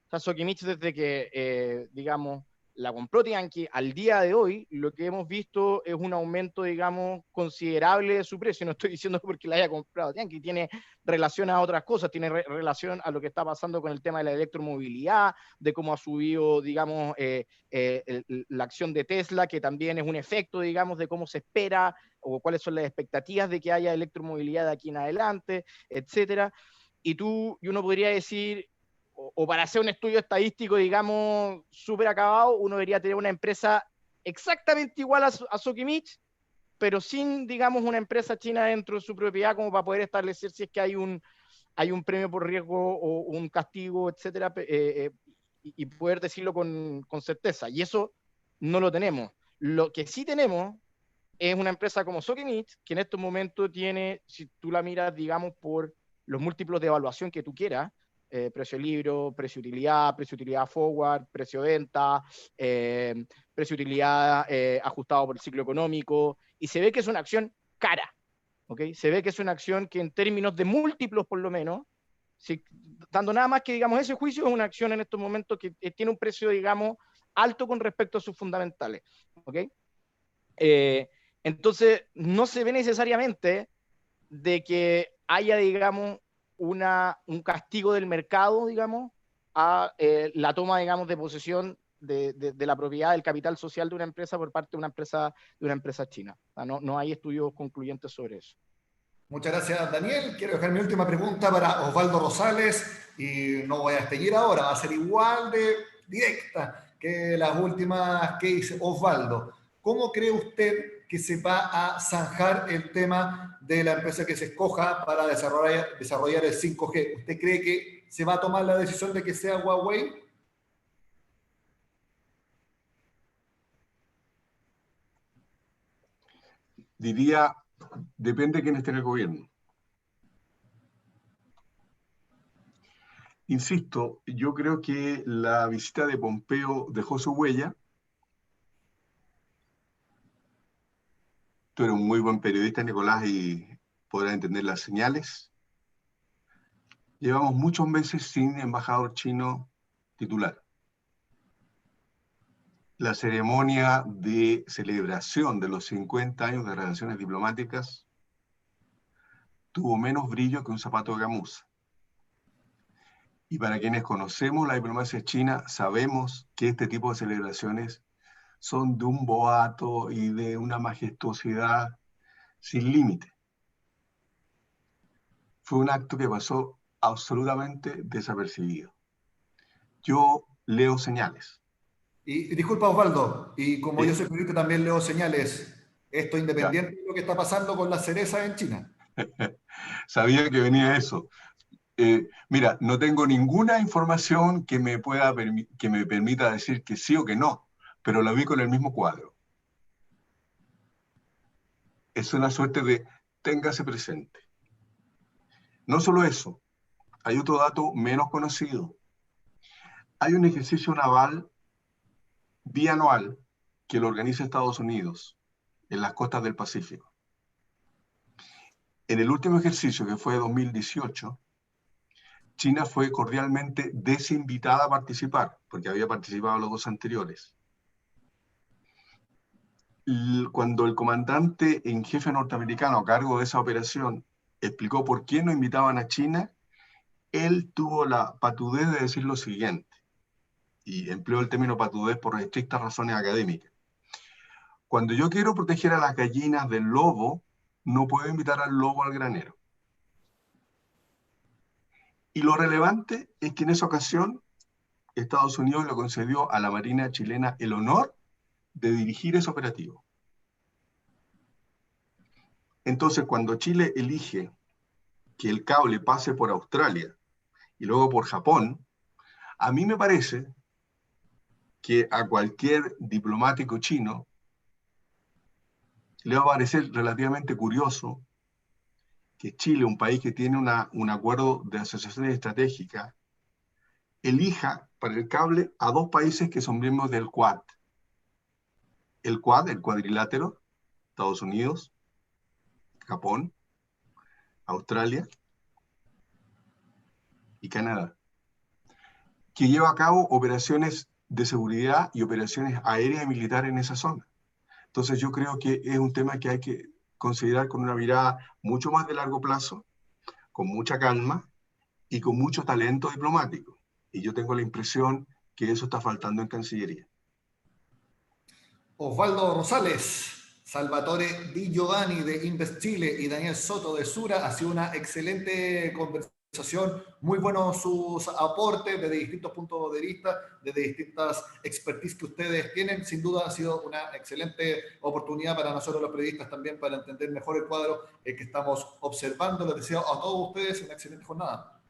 Speaker 5: o sea, Sokimich desde que, digamos, la compró Tianqi, al día de hoy lo que hemos visto es un aumento, digamos, considerable de su precio. No estoy diciendo porque la haya comprado Tianqi, tiene relación a otras cosas, tiene relación a lo que está pasando con el tema de la electromovilidad, de cómo ha subido, digamos, la acción de Tesla, que también es un efecto, digamos, de cómo se espera o cuáles son las expectativas de que haya electromovilidad de aquí en adelante, etcétera. Y uno podría decir, o para hacer un estudio estadístico, digamos, súper acabado, uno debería tener una empresa exactamente igual a Sokimich, pero sin, digamos, una empresa china dentro de su propiedad como para poder establecer si es que hay un premio por riesgo o un castigo, etcétera, y poder decirlo con certeza. Y eso no lo tenemos. Lo que sí tenemos es una empresa como Sokimich, que en estos momentos tiene, si tú la miras, digamos, por los múltiplos de evaluación que tú quieras, precio libro, precio-utilidad forward, precio-venta, precio-utilidad ajustado por el ciclo económico, y se ve que es una acción cara, ¿okay? Se ve que es una acción que en términos de múltiplos, por lo menos, si, dando nada más que, digamos, ese juicio, es una acción en estos momentos que tiene un precio, digamos, alto con respecto a sus fundamentales, ¿ok? Entonces, no se ve necesariamente de que haya, digamos, un castigo del mercado, digamos, a la toma, digamos, de posesión de la propiedad del capital social de una empresa por parte de una empresa china. O sea, no hay estudios concluyentes sobre eso.
Speaker 1: Muchas gracias, Daniel. Quiero dejar mi última pregunta para Osvaldo Rosales y no voy a seguir ahora, va a ser igual de directa que las últimas que hice. Osvaldo, ¿cómo cree usted que se va a zanjar el tema de la empresa que se escoja para desarrollar el 5G? ¿Usted cree que se va a tomar la decisión de que sea Huawei?
Speaker 3: Diría, depende de quién esté en el gobierno. Insisto, yo creo que la visita de Pompeo dejó su huella. Tú eres un muy buen periodista, Nicolás, y podrás entender las señales. Llevamos muchos meses sin embajador chino titular. La ceremonia de celebración de los 50 años de relaciones diplomáticas tuvo menos brillo que un zapato de gamuza. Y para quienes conocemos la diplomacia china, sabemos que este tipo de celebraciones son de un boato y de una majestuosidad sin límite. Fue un acto que pasó absolutamente desapercibido. Yo leo señales.
Speaker 1: Y disculpa, Osvaldo, y como yo soy periodista también leo señales, esto
Speaker 3: Ya.
Speaker 1: independiente de lo que está pasando con las cerezas en China.
Speaker 3: Sabía que venía eso. Mira, no tengo ninguna información que me permita decir que sí o que no, pero la vi con el mismo cuadro. Es una suerte de téngase presente. No solo eso, hay otro dato menos conocido. Hay un ejercicio naval bianual que lo organiza Estados Unidos en las costas del Pacífico. En el último ejercicio, que fue de 2018, China fue cordialmente desinvitada a participar, porque había participado en los dos anteriores. Cuando el comandante en jefe norteamericano a cargo de esa operación explicó por qué no invitaban a China, él tuvo la patudez de decir lo siguiente, y empleó el término patudez por estrictas razones académicas. Cuando yo quiero proteger a las gallinas del lobo, no puedo invitar al lobo al granero. Y lo relevante es que en esa ocasión Estados Unidos le concedió a la Marina chilena el honor de dirigir ese operativo. Entonces, cuando Chile elige que el cable pase por Australia y luego por Japón, a mí me parece que a cualquier diplomático chino le va a parecer relativamente curioso que Chile, un país que tiene un acuerdo de asociación estratégica, elija para el cable a dos países que son miembros del Quad. El Quad, el cuadrilátero, Estados Unidos, Japón, Australia y Canadá, que lleva a cabo operaciones de seguridad y operaciones aéreas y militares en esa zona. Entonces yo creo que es un tema que hay que considerar con una mirada mucho más de largo plazo, con mucha calma y con mucho talento diplomático. Y yo tengo la impresión que eso está faltando en Cancillería.
Speaker 1: Osvaldo Rosales, Salvatore Di Giovanni de Invest Chile y Daniel Soto de Sura. Ha sido una excelente conversación, muy buenos sus aportes desde distintos puntos de vista, desde distintas expertise que ustedes tienen. Sin duda ha sido una excelente oportunidad para nosotros los periodistas también para entender mejor el cuadro que estamos observando. Les deseo a todos ustedes una excelente jornada.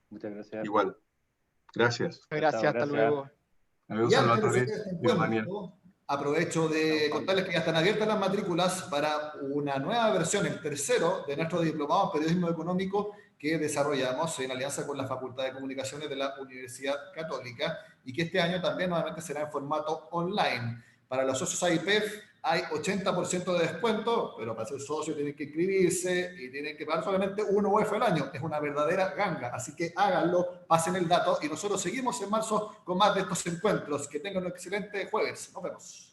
Speaker 4: Muchas gracias.
Speaker 3: Igual. Gracias.
Speaker 5: Gracias, hasta luego.
Speaker 3: Adiós,
Speaker 1: Y antes de
Speaker 3: Salvatore.
Speaker 1: cerrar este
Speaker 3: Adiós, Daniel.
Speaker 1: encuentro, aprovecho de contarles que ya están abiertas las matrículas para una nueva versión, el tercero de nuestro diplomado en periodismo económico que desarrollamos en alianza con la Facultad de Comunicaciones de la Universidad Católica y que este año también nuevamente será en formato online. Para los socios AIPEF hay 80% de descuento, pero para ser socio tienen que inscribirse y tienen que pagar solamente 1 UF al año. Es una verdadera ganga, así que háganlo, pasen el dato y nosotros seguimos en marzo con más de estos encuentros. Que tengan un excelente jueves. Nos vemos.